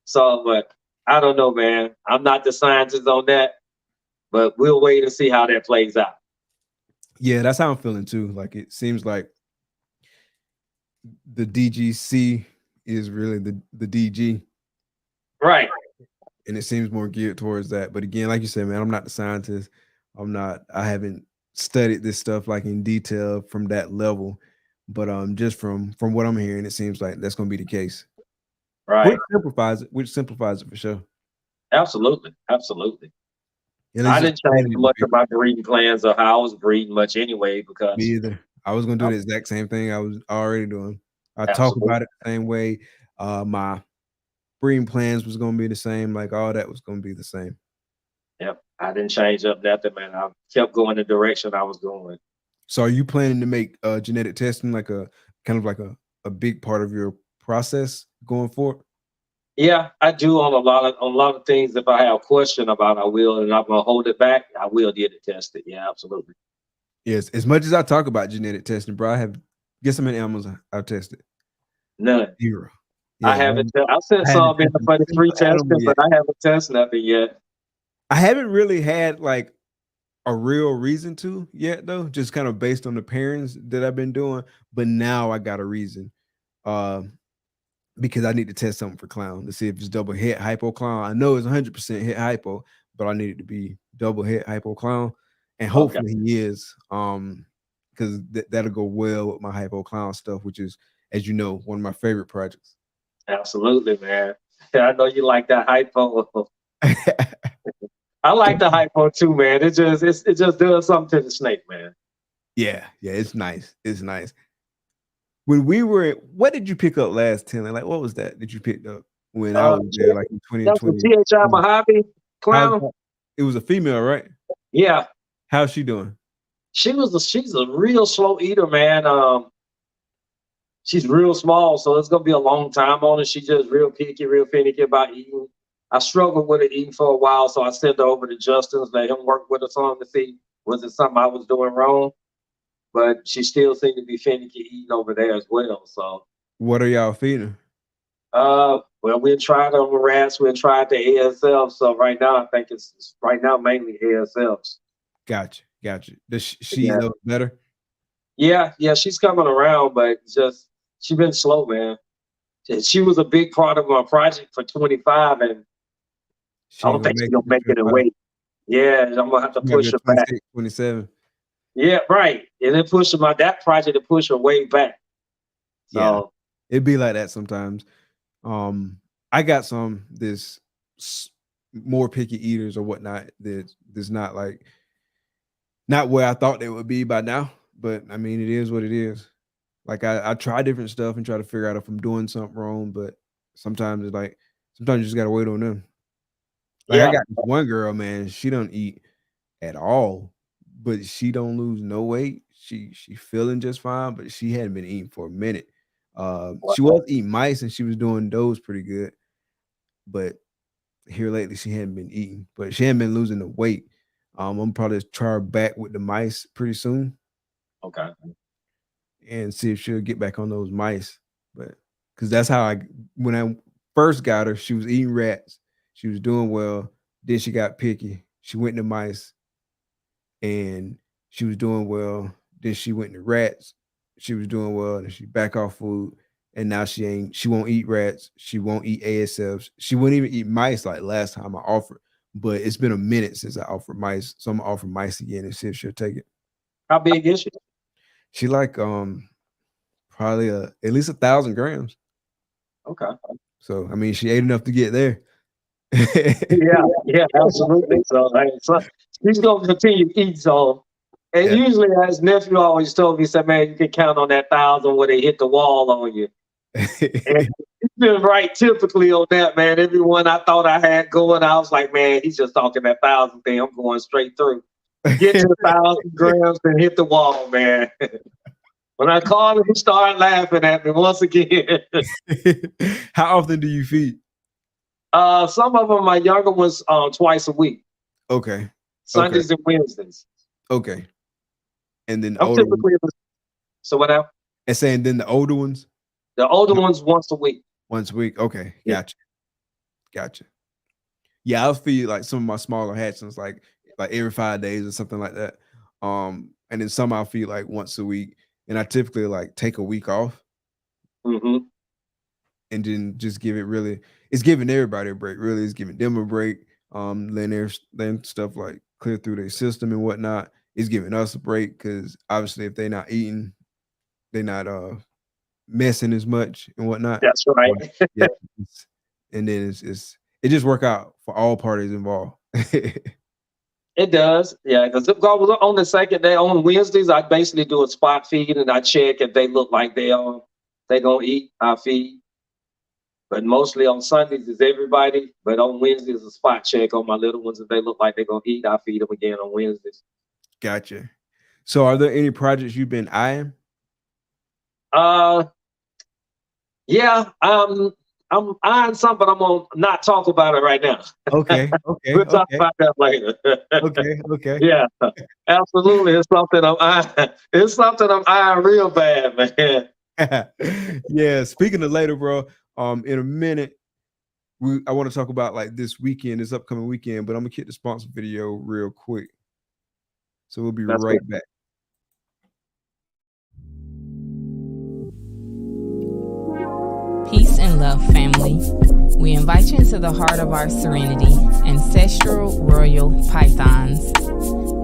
So, but I don't know, man. I'm not the scientist on that, but we'll wait and see how that plays out. Yeah, that's how I'm feeling too. Like it seems like the DGC is really the DG. Right. And it seems more geared towards that. But again, like you said, man, I'm not the scientist. I haven't studied this stuff like in detail from that level. But just from what I'm hearing, it seems like that's gonna be the case. Right. Which simplifies it for sure. Absolutely. I didn't change much of my breeding plans or how I was breeding much anyway, because me either. I was gonna do the exact same thing I was already doing. I Absolutely. talk about it the same way. My breeding plans was gonna be the same, like all that was gonna be the same. Yep. I didn't change up nothing, man. I kept going the direction I was going. So are you planning to make genetic testing like a kind of like a big part of your process going forward? Yeah, I do on a lot of things. If I have a question about, I will, and I'm gonna hold it back. I will get it tested. Yeah, absolutely. Yes, as much as I talk about genetic testing, bro, guess how many animals I've tested? None. 0. Yeah, I haven't. I sent some in for the free testing, but I haven't tested nothing yet. I haven't really had like a real reason to yet, though, just kind of based on the pairings that I've been doing. But now I got a reason. Because I need to test something for clown to see if it's double hit hypo clown. I know it's 100% hit hypo, but I need it to be double hit hypo clown, and hopefully he is. Because that'll go well with my hypo clown stuff, which is, as you know, one of my favorite projects. Absolutely, man. I know you like that hypo. I like the hypo too, man. It just does something to the snake, man. Yeah, it's nice. It's nice. When we were, what did you pick up last, Tim? Like, what was that you picked up when I was there, like in That's 2020. the THI Mojave clown. It was a female, right? Yeah. How's she doing? She's a real slow eater, man. She's real small, so it's gonna be a long time on her. She's just real picky, real finicky about eating. I struggled with her eating for a while, so I sent her over to Justin's, let him work with us on to see was it something I was doing wrong. But she still seemed to be finicky eating over there as well. So what are y'all feeding? well, we'll try the rats, we'll try the ASF. So right now, I think it's right now mainly ASFs. Gotcha. Does she eat those better? Yeah, she's coming around, but just she's been slow, man. She was a big part of my project for 25, and I don't think she's gonna make it in weight. Yeah, I'm gonna have to push her back. 27. Yeah, right. And then push her that project to push her way back. So yeah, it'd be like that sometimes. I got some this more picky eaters or whatnot that's not where I thought they would be by now. But I mean, it is what it is. Like I try different stuff and try to figure out if I'm doing something wrong, but sometimes you just gotta wait on them. Like I got this one girl, man, she don't eat at all, but she don't lose no weight. She feeling just fine, but she hadn't been eating for a minute. She was eating mice and she was doing those pretty good, but here lately she hadn't been eating, but she hadn't been losing the weight. I'm probably try her back with the mice pretty soon. Okay. And see if she'll get back on those mice. But because that's how when I first got her, she was eating rats. She was doing well. Then she got picky. She went to mice and she was doing well. Then she went to rats. She was doing well. And she back off food. And now she won't eat rats. She won't eat ASFs. She wouldn't even eat mice like last time I offered. But it's been a minute since I offered mice. So I'm gonna offer mice again and see if she'll take it. How big is she? She like probably at least 1,000 grams. Okay. So I mean, she ate enough to get there. yeah, absolutely. So she's gonna continue to eat. So, and usually, as nephew always told me, he said, "Man, you can count on that 1,000 when they hit the wall on you." And he's been right typically on that, man. Everyone I thought I had going, I was like, man, he's just talking that 1,000 thing. I'm going straight through. Get to the 1,000 grams and hit the wall, man. When I called him, he started laughing at me once again. How often do you feed? Some of them, my younger ones, twice a week. Okay. Sundays and Wednesdays. Okay. And then I'm typically so what else? And saying then the older ones? The older ones once a week. Once a week. Okay. Gotcha. Yeah, I'll feed like some of my smaller hatchlings like every 5 days or something like that. And then some I'll feed like once a week. And I typically like take a week off. Mm-hmm. And then just it's giving everybody a break, really. It's giving them a break. Letting stuff like clear through their system and whatnot. It's giving us a break because obviously if they're not eating, they're not messing as much and whatnot. That's right. Yeah. And then it just work out for all parties involved. It does, yeah. Because on the second day, on Wednesdays, I basically do a spot feed and I check if they look like they gonna eat. I feed. But mostly on Sundays is everybody. But on Wednesdays, a spot check on my little ones. If they look like they're gonna eat, I feed them again on Wednesdays. Gotcha. So, are there any projects you've been eyeing? Yeah. I'm eyeing some, but I'm gonna not talk about it right now. Okay. We'll talk about that later. Okay. Yeah, absolutely. It's something I'm eyeing. It's something I'm eyeing real bad, man. Yeah. Speaking of later, bro. In a minute, I want to talk about like this upcoming weekend, but I'm gonna get the sponsor video real quick. So we'll be right back. Peace and love, family. We invite you into the heart of our serenity, Ancestral Royal Pythons.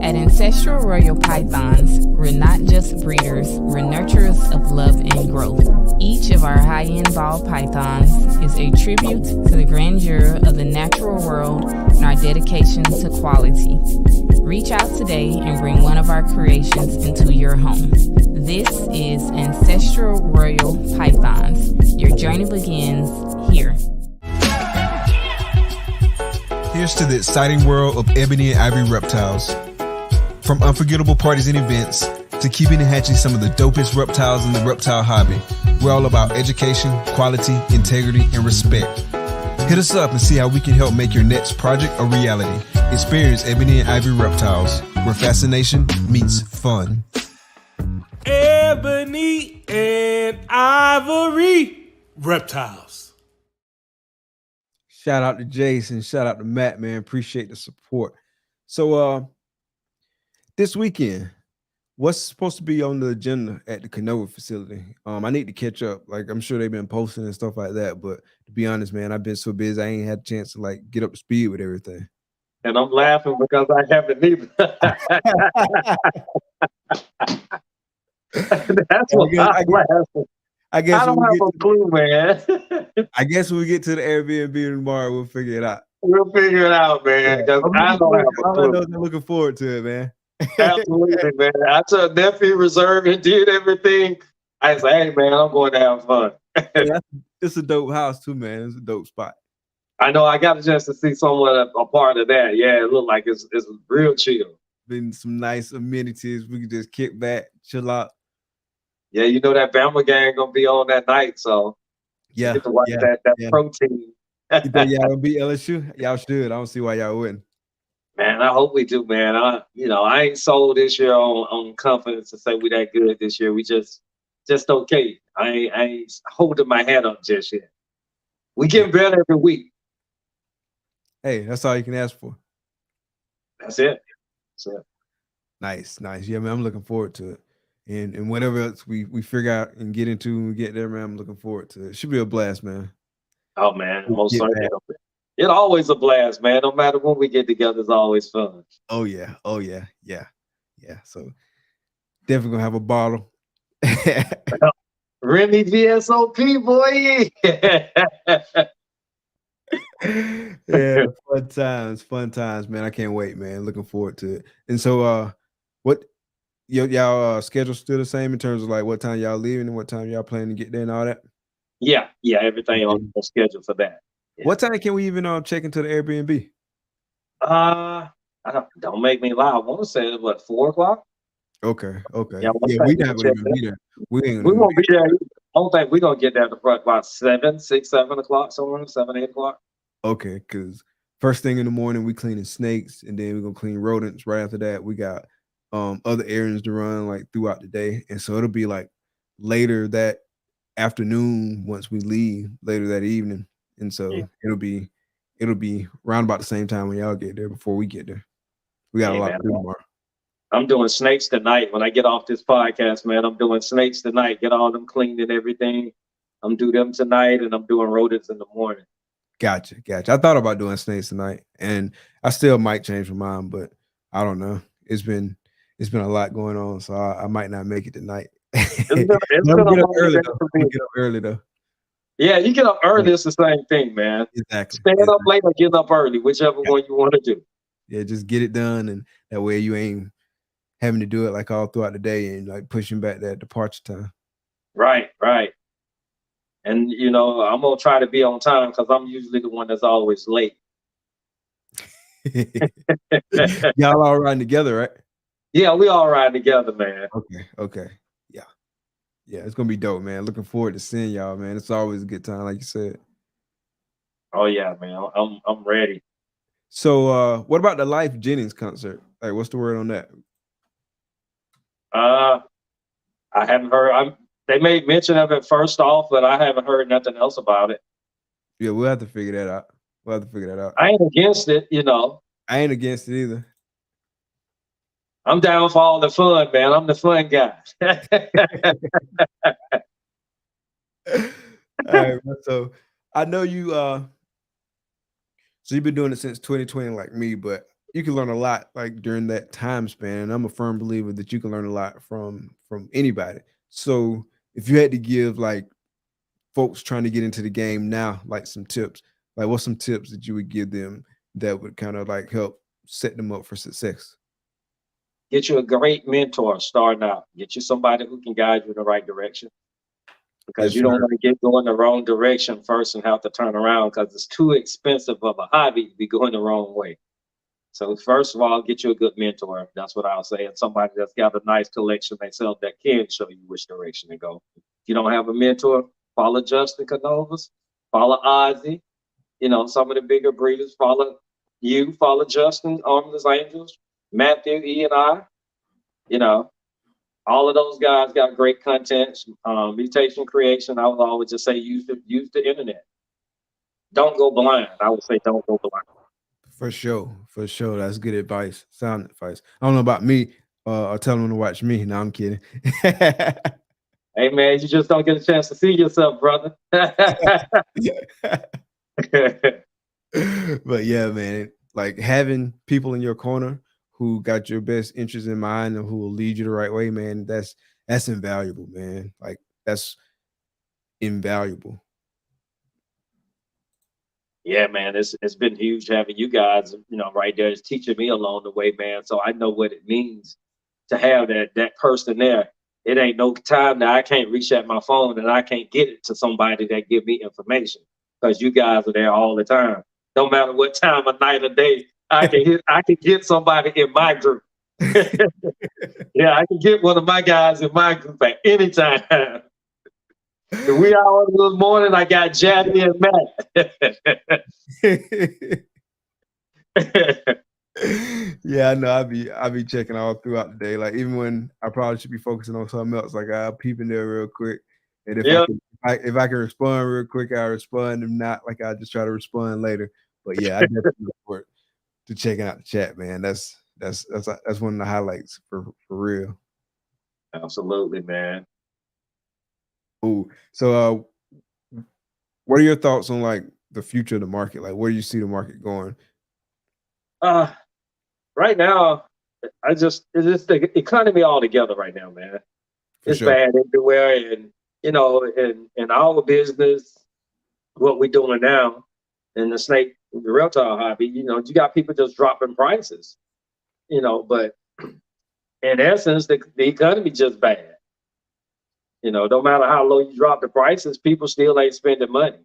At Ancestral Royal Pythons, we're not just breeders, we're nurturers of love and growth. Each of our high-end ball pythons is a tribute to the grandeur of the natural world and our dedication to quality. Reach out today and bring one of our creations into your home. This is Ancestral Royal Pythons. Your journey begins here. Here's to the exciting world of Ebony and Ivory reptiles. From unforgettable parties and events to keeping and hatching some of the dopest reptiles in the reptile hobby, we're all about education, quality, integrity, and respect. Hit us up and see how we can help make your next project a reality. Experience Ebony and Ivory reptiles, where fascination meets fun. Ebony and Ivory reptiles. Shout out to Jason. Shout out to Matt, man. Appreciate the support. So this weekend, what's supposed to be on the agenda at the Canova facility? I need to catch up. Like, I'm sure they've been posting and stuff like that, but to be honest, man, I've been so busy I ain't had a chance to like get up to speed with everything. And I'm laughing because I haven't either. That's what I'm laughing. I guess I don't have a clue, man. I guess when we get to the Airbnb tomorrow, we'll figure it out. We'll figure it out, man. Because I don't have a clue. I'm looking forward to it, man. Absolutely, man. I took nephew reserve and did everything. I said, hey, man, I'm going to have fun. It's a dope house too, man. It's a dope spot. I know. I got a chance to see someone a part of that. Yeah, it looked like it's real chill. Been some nice amenities. We can just kick back, chill out. Yeah, you know that Bama gang gonna be on that night, so yeah, get to watch that protein. You think y'all gonna beat LSU? Y'all should. I don't see why y'all wouldn't. Man, I hope we do, man. I ain't sold this year on confidence to say we that good this year. We just okay. I ain't holding my head up just yet. We getting better every week. Hey, that's all you can ask for. That's it. Nice. Yeah, man, I'm looking forward to it. And whatever else we figure out and get into when we get there, man, I'm looking forward to it. It should be a blast, man. Oh, man, most certainly. It's always a blast, man. No matter when we get together, it's always fun. Oh, yeah. So definitely going to have a bottle. Remy VSOP, boy. Yeah, fun times, man. I can't wait, man. Looking forward to it. And so what y'all schedule still the same in terms of like what time y'all leaving and what time y'all planning to get there and all that? Yeah, everything on the schedule for that. Yeah. What time can we even check into the Airbnb? Don't make me lie. I want to say what, 4 o'clock? Okay. Yeah, we not gonna even be there. We won't be there. I don't think we're gonna get there to about 7 o'clock, somewhere, 7, 8 o'clock. Okay, because first thing in the morning we cleaning snakes, and then we're gonna clean rodents. Right after that, we got other errands to run like throughout the day, and so it'll be like later that afternoon once we leave, later that evening, and so it'll be around about the same time when y'all get there before we get there. We got a lot to do tomorrow. I'm doing snakes tonight. When I get off this podcast, man, I'm doing snakes tonight. Get all them cleaned and everything. I'm doing them tonight, and I'm doing rodents in the morning. Gotcha. I thought about doing snakes tonight, and I still might change my mind, but I don't know. It's been a lot going on, so I might not make it tonight. It's get up early though. Yeah, you get up early. It's the same thing, man. Exactly. Staying up late or getting up early, whichever one you want to do. Yeah, just get it done, and that way you ain't having to do it like all throughout the day and like pushing back that departure time. Right. And I'm gonna try to be on time because I'm usually the one that's always late. Y'all all riding together, right? Yeah, we all ride together, man. Okay. Yeah, it's gonna be dope, man. Looking forward to seeing y'all, man. It's always a good time, like you said. Oh yeah, man. I'm ready. So what about the Life Jennings concert? Like, what's the word on that? I haven't heard. They made mention of it first off, but I haven't heard nothing else about it. Yeah, we'll have to figure that out. I ain't against it, I ain't against it either. I'm down for all the fun, man. I'm the fun guy. All right, so I know you so you've been doing it since 2020 like me, but you can learn a lot like during that time span. And I'm a firm believer that you can learn a lot from anybody. So if you had to give like folks trying to get into the game now, like some tips, like what's some tips that you would give them that would kind of like help set them up for success? Get you a great mentor starting out. Get you somebody who can guide you in the right direction. because Yes, you don't sir. want to go in the wrong direction first and have to turn around because it's too expensive of a hobby to be going the wrong way. So first of all, get you a good mentor. That's what I'll say. And somebody that's got a nice collection themselves that can show you which direction to go. If you don't have a mentor, follow Justin Canovas, follow Ozzy, some of the bigger breeders, follow Justin, Armless Angels, Matthew, E and I, all of those guys got great content. Mutation creation, I would always just say use the internet. Don't go blind. I would say don't go blind. For sure. That's good advice. Sound advice. I don't know about me or tell them to watch me. No, I'm kidding. Hey man, you just don't get a chance to see yourself, brother. But yeah, man, like having people in your corner who got your best interests in mind and who will lead you the right way, man, that's invaluable, man. Like that's invaluable. Yeah, man, it's been huge having you guys, right there. It's teaching me along the way, man. So I know what it means to have that person there. It ain't no time that I can't reach at my phone and I can't get it to somebody that give me information because you guys are there all the time. No matter what time of night or day, I can get somebody in my group. Yeah, I can get one of my guys in my group at any time. If we out this morning, I got Jackie and Matt. Yeah, I know. I be checking all throughout the day. Like even when I probably should be focusing on something else, like I'll peep in there real quick. And if I can respond real quick, I'll respond. If not, like I just try to respond later. But yeah, I definitely look forward to checking out the chat, man. That's one of the highlights for real. Absolutely, man. Ooh, so what are your thoughts on like the future of the market? Like where do you see the market going? Right now, it's just the economy all together right now, man. It's bad everywhere, and in our business, what we're doing now in the reptile hobby, you got people just dropping prices, but in essence, the economy just bad. No matter how low you drop the prices, people still ain't spending money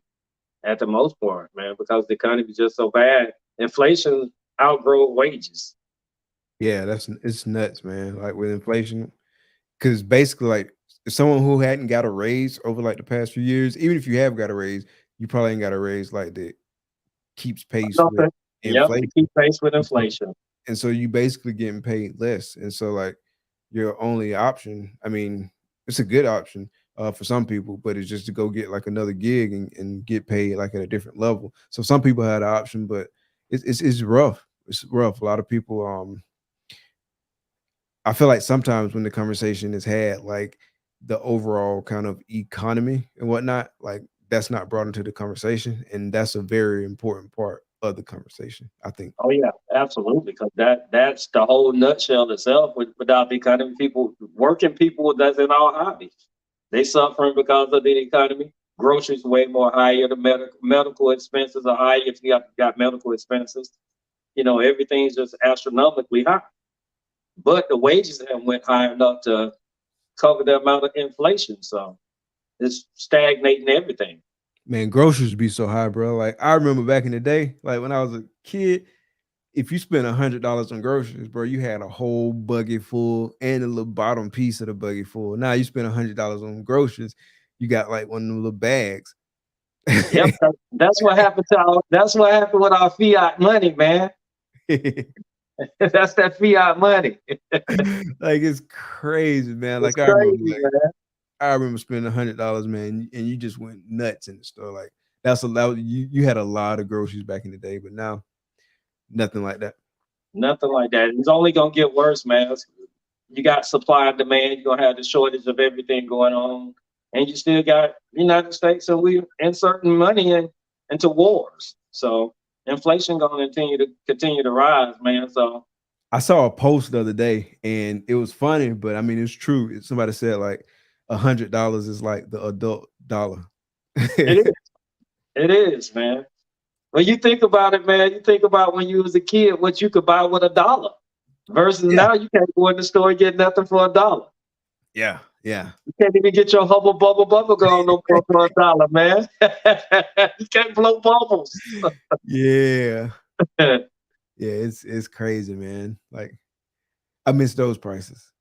at the most part, man, because the economy is just so bad. Inflation outgrow wages. Yeah, it's nuts, man. Like with inflation, because basically, like if someone who hadn't got a raise over like the past few years, even if you have got a raise, you probably ain't got a raise like that keeps pace with inflation. Yep, keep pace with inflation. And so you basically getting paid less. And so like your only option, I mean, it's a good option for some people, but it's just to go get like another gig and get paid like at a different level. So some people had an option, but it's rough. It's rough. A lot of people, I feel like sometimes when the conversation is had, like the overall kind of economy and whatnot, like that's not brought into the conversation. And that's a very important part of the conversation, I think. Oh yeah, absolutely. Because that's the whole nutshell itself. Without the economy, working people that's in our hobby, they suffering because of the economy. Groceries way more higher. The medical expenses are higher if you got medical expenses. Everything's just astronomically high. But the wages haven't went high enough to cover the amount of inflation. So it's stagnating everything. Man, groceries be so high, bro. Like I remember back in the day, like when I was a kid, if you spent $100 on groceries, bro, you had a whole buggy full and a little bottom piece of the buggy full. Now you spend $100 on groceries, you got like one of them little bags. Yep, that's what happened that's what happened with our fiat money, man. That's that fiat money. Like it's crazy, man. It's like crazy, man. I remember spending $100, man, and you just went nuts in the store. Like you had a lot of groceries back in the day, but now nothing like that. Nothing like that. It's only gonna get worse, man. You got supply and demand. You're gonna have the shortage of everything going on, and you still got the United States, and we inserting money into wars. So inflation gonna continue to rise, man. So I saw a post the other day, and it was funny, but I mean it's true. Somebody said like $100 is like the adult dollar. It is, man. When you think about it, man, you think about when you was a kid, what you could buy with $1 versus now you can't go in the store and get nothing for $1. Yeah, Yeah. You can't even get your Hubble Bubble bubble gum no more for $1, man. You can't blow bubbles. Yeah. Yeah, it's crazy, man. Like, I miss those prices.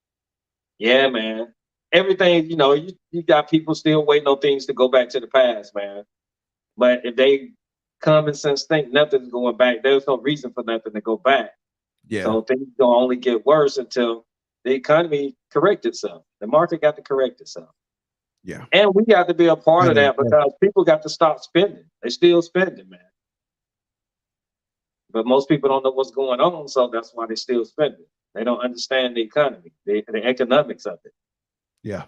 Yeah, man. Everything, you got people still waiting on things to go back to the past, man. But if they common sense think nothing's going back, there's no reason for nothing to go back. Yeah. So things gonna only get worse until the economy correct itself. The market got to correct itself. Yeah. And we got to be a part of that because people got to stop spending. They're still spending, man. But most people don't know what's going on, so that's why they're still spending. They don't understand the economy, the economics of it. Yeah.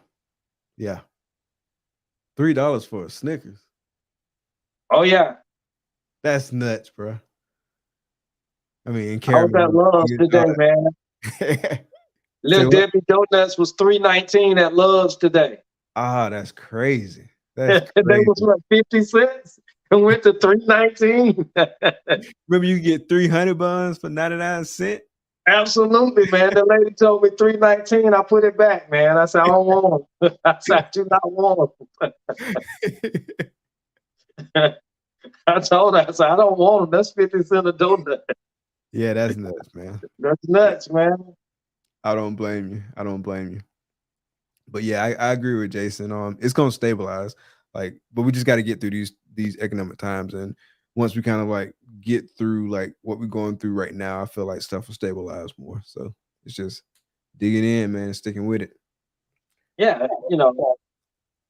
Yeah. $3 for a Snickers. Oh yeah. That's nuts, bro. I mean, I was at Love's today, man. Little Debbie Donuts was $3.19 at Love's today. Ah, that's crazy. That's They crazy. was what, 50 cents and went to $3.19. Remember, you get 300 buns for 99 cents? Absolutely, man. The lady told me $3.19. I put it back, man. I said, I don't want them. I said, I do not want them. I told her, I said, I don't want them. That's 50 cents a donut. Yeah, that's nuts, man. That's nuts, man. I don't blame you. I don't blame you. But yeah, I agree with Jason. It's gonna stabilize, but we just got to get through these economic times, and once we kind of like get through like what we're going through right now, I feel like stuff will stabilize more. So it's just digging in, man, and sticking with it. Yeah,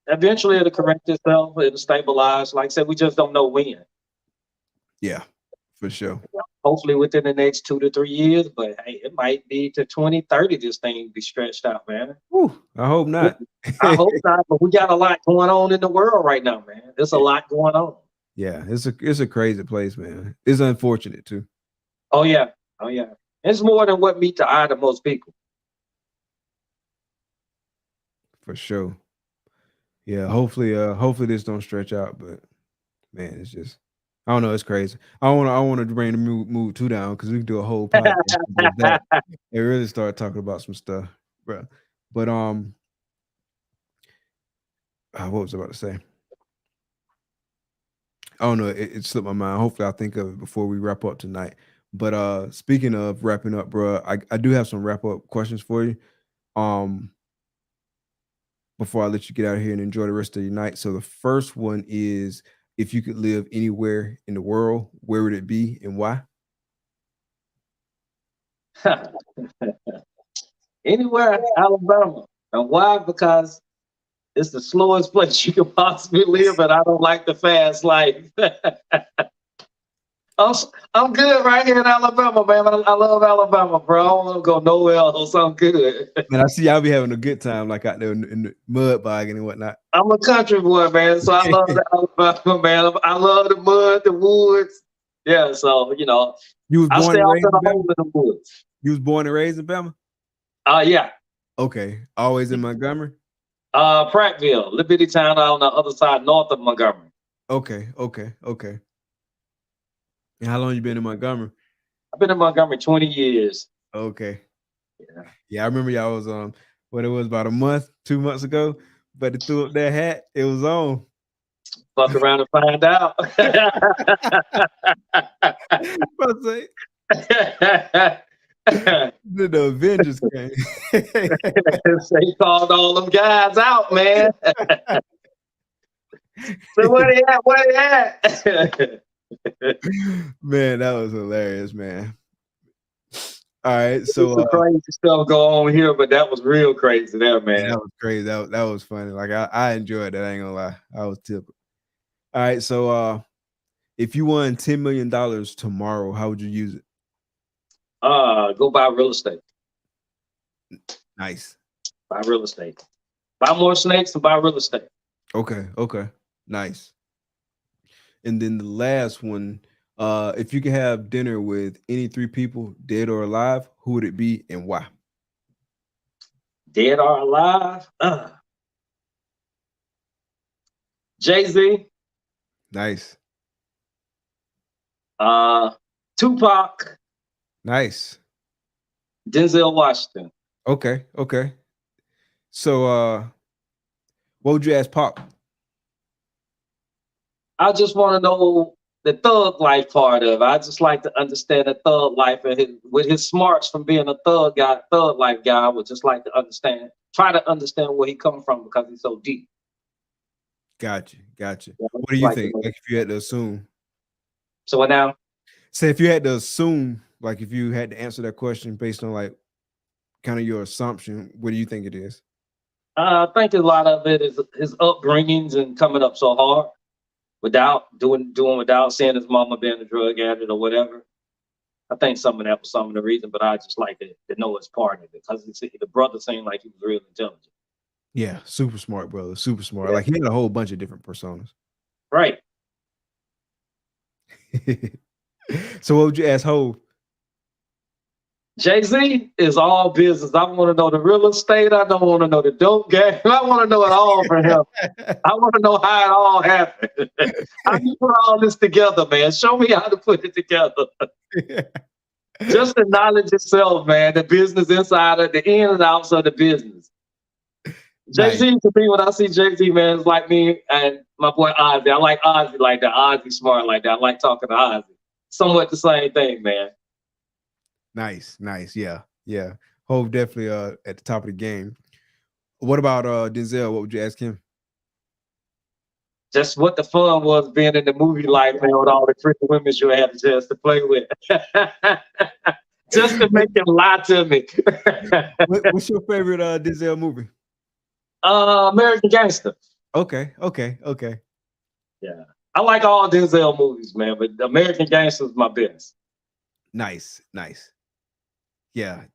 eventually it'll correct itself. It'll stabilize. Like I said, we just don't know when. Yeah, for sure. Hopefully within the next 2 to 3 years, but hey, it might be to 2030 this thing be stretched out, man. Whew, I hope not. I hope not, but we got a lot going on in the world right now, man. There's a lot going on. Yeah, it's a crazy place, man. It's unfortunate too. Oh yeah. It's more than what meets the eye to most people. For sure. Yeah, hopefully this don't stretch out, but man, it's just, I don't know, it's crazy. I don't want to bring the mood too down because we can do a whole podcast about that and really start talking about some stuff, bro. But what was I about to say? I don't know. It slipped my mind. Hopefully, I'll think of it before we wrap up tonight. But speaking of wrapping up, bro, I do have some wrap up questions for you. Before I let you get out of here and enjoy the rest of your night. So the first one is, if you could live anywhere in the world, where would it be and why? Anywhere, Alabama. And why? Because it's the slowest place you can possibly live, and I don't like the fast life. I'm good right here in Alabama, man. I love Alabama, bro. I don't want to go nowhere else. I'm good. Man, I see y'all be having a good time, like out there in the mud bogging and whatnot. I'm a country boy, man, so I love the Alabama, man. I love the mud, the woods. Yeah, so you was I born stay and out raised to the in home in the woods. You was born and raised in Bama? Yeah. Okay, always in Montgomery. Prattville, little bitty town out on the other side, north of Montgomery. Okay. And how long you been in Montgomery? I've been in Montgomery 20 years. Okay. Yeah, I remember y'all was what it was about a month, 2 months ago, but they threw up that hat, it was on. Fuck around and find out. The Avengers came. They called all them guys out, man. So where they at? Man, that was hilarious, man. All right, so crazy stuff go on here, but that was real crazy there, man. That was crazy. That was funny. Like I enjoyed that. I ain't gonna lie. I was tickled. All right, so if you won $10 million tomorrow, how would you use it? Go buy real estate. Nice. Buy real estate. Buy more snakes and buy real estate. Okay. Nice. And then the last one, if you could have dinner with any 3 people, dead or alive, who would it be and why? Dead or alive? Jay-Z. Nice. Tupac. Nice. Denzel Washington. Okay. So what would you ask Pop? I just want to know the thug life part of it. I just like to understand the thug life and with his smarts from being a thug life guy. I would just like to try to understand where he come from because he's so deep. Gotcha. Yeah, What do you think? Like if you had to assume. So what now? Say if you had to assume, like if you had to answer that question based on like kind of your assumption, what do you think it is? I think a lot of it is his upbringings and coming up so hard without without seeing his mama being a drug addict or whatever. I think some of that was some of the reason, but I just like to know it's part of it because the brother seemed like he was real intelligent. Yeah, super smart, brother. Super smart. Yeah. Like he had a whole bunch of different personas. Right. So what would you ask Hov? Jay-Z is all business. I want to know the real estate. I don't want to know the dope game. I want to know it all for him. I want to know how it all happened. How you put all this together, man? Show me how to put it together. Just the knowledge itself, man. The business insider, the in and outs of the business. Jay-Z to me, when I see Jay-Z, man, it's like me and my boy Ozzy. I like Ozzy like that. Ozzy smart like that. I like talking to Ozzy. Somewhat the same thing, man. Nice. Yeah. Hov definitely at the top of the game. What about Denzel? What would you ask him? Just what the fun was being in the movie life, man, with all the pretty women you had a chance to play with. Just to make him lie to me. What's your favorite Denzel movie? American Gangster. Okay. Yeah. I like all Denzel movies, man, but American Gangster is my best. Nice. Yeah.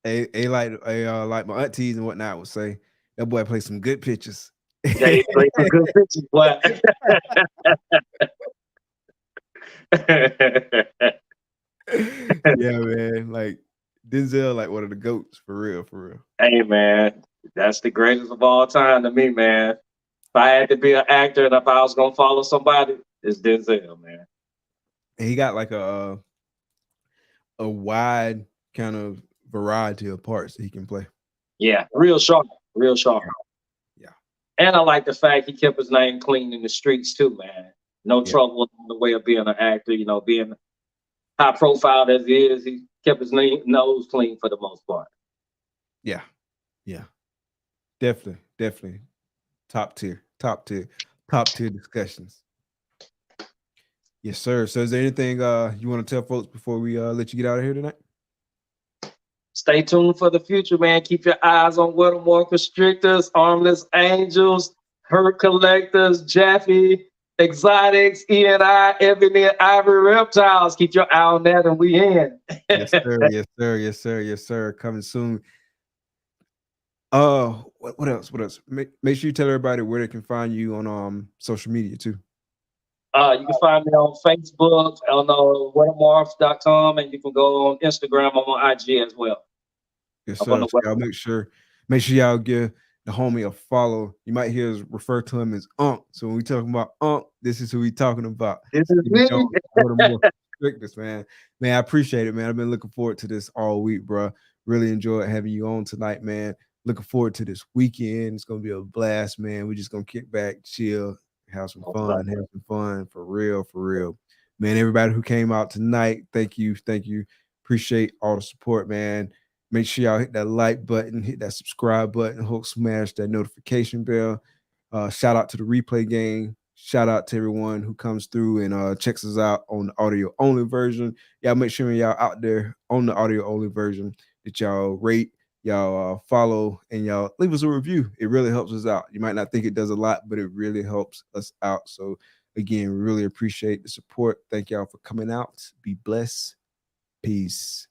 Like my aunties and whatnot would say, that boy plays some good pictures. Yeah, he plays some good pictures, boy. Yeah, man. Like Denzel, like one of the GOATs for real. Hey, man, that's the greatest of all time to me, man. If I had to be an actor and if I was gonna follow somebody, it's Denzel, man. And he got like a wide kind of variety of parts that he can play. Yeah, real sharp. Yeah. And I like the fact he kept his name clean in the streets too, man. No trouble in the way of being an actor, you know, being high profile as he is, he kept his nose clean for the most part. Yeah. Definitely. Top tier discussions. Yes, sir. So is there anything you want to tell folks before we let you get out of here tonight? Stay tuned for the future, man. Keep your eyes on more Constrictors, Armless Angels, Herp Collectors, Jaffe, Xotics, E&I, Ebony, and Ivory Reptiles. Keep your eye on that and we in. Yes, sir. Coming soon. What else? Make sure you tell everybody where they can find you on social media too. You can find me on Facebook, on whatamorph.com, and you can go on Instagram. I'm on IG as well. Yes, sir. Y'all make sure y'all give the homie a follow. You might hear us refer to him as Unc. So when we talking about Unc, this is who we talking about. This is me. Man, I appreciate it, man. I've been looking forward to this all week, bro. Really enjoyed having you on tonight, man. Looking forward to this weekend. It's gonna be a blast, man. We're just gonna kick back, chill, have some fun for real. Man, everybody who came out tonight, thank you. Appreciate all the support, man. Make sure y'all hit that like button, hit that subscribe button, hook smash that notification bell. Shout out to the replay gang. Shout out to everyone who comes through and checks us out on the audio only version. Y'all make sure y'all out there on the audio only version that y'all rate, y'all follow, and y'all leave us a review. It really helps us out. You might not think it does a lot, but it really helps us out. So again, we really appreciate the support. Thank y'all for coming out. Be blessed. Peace.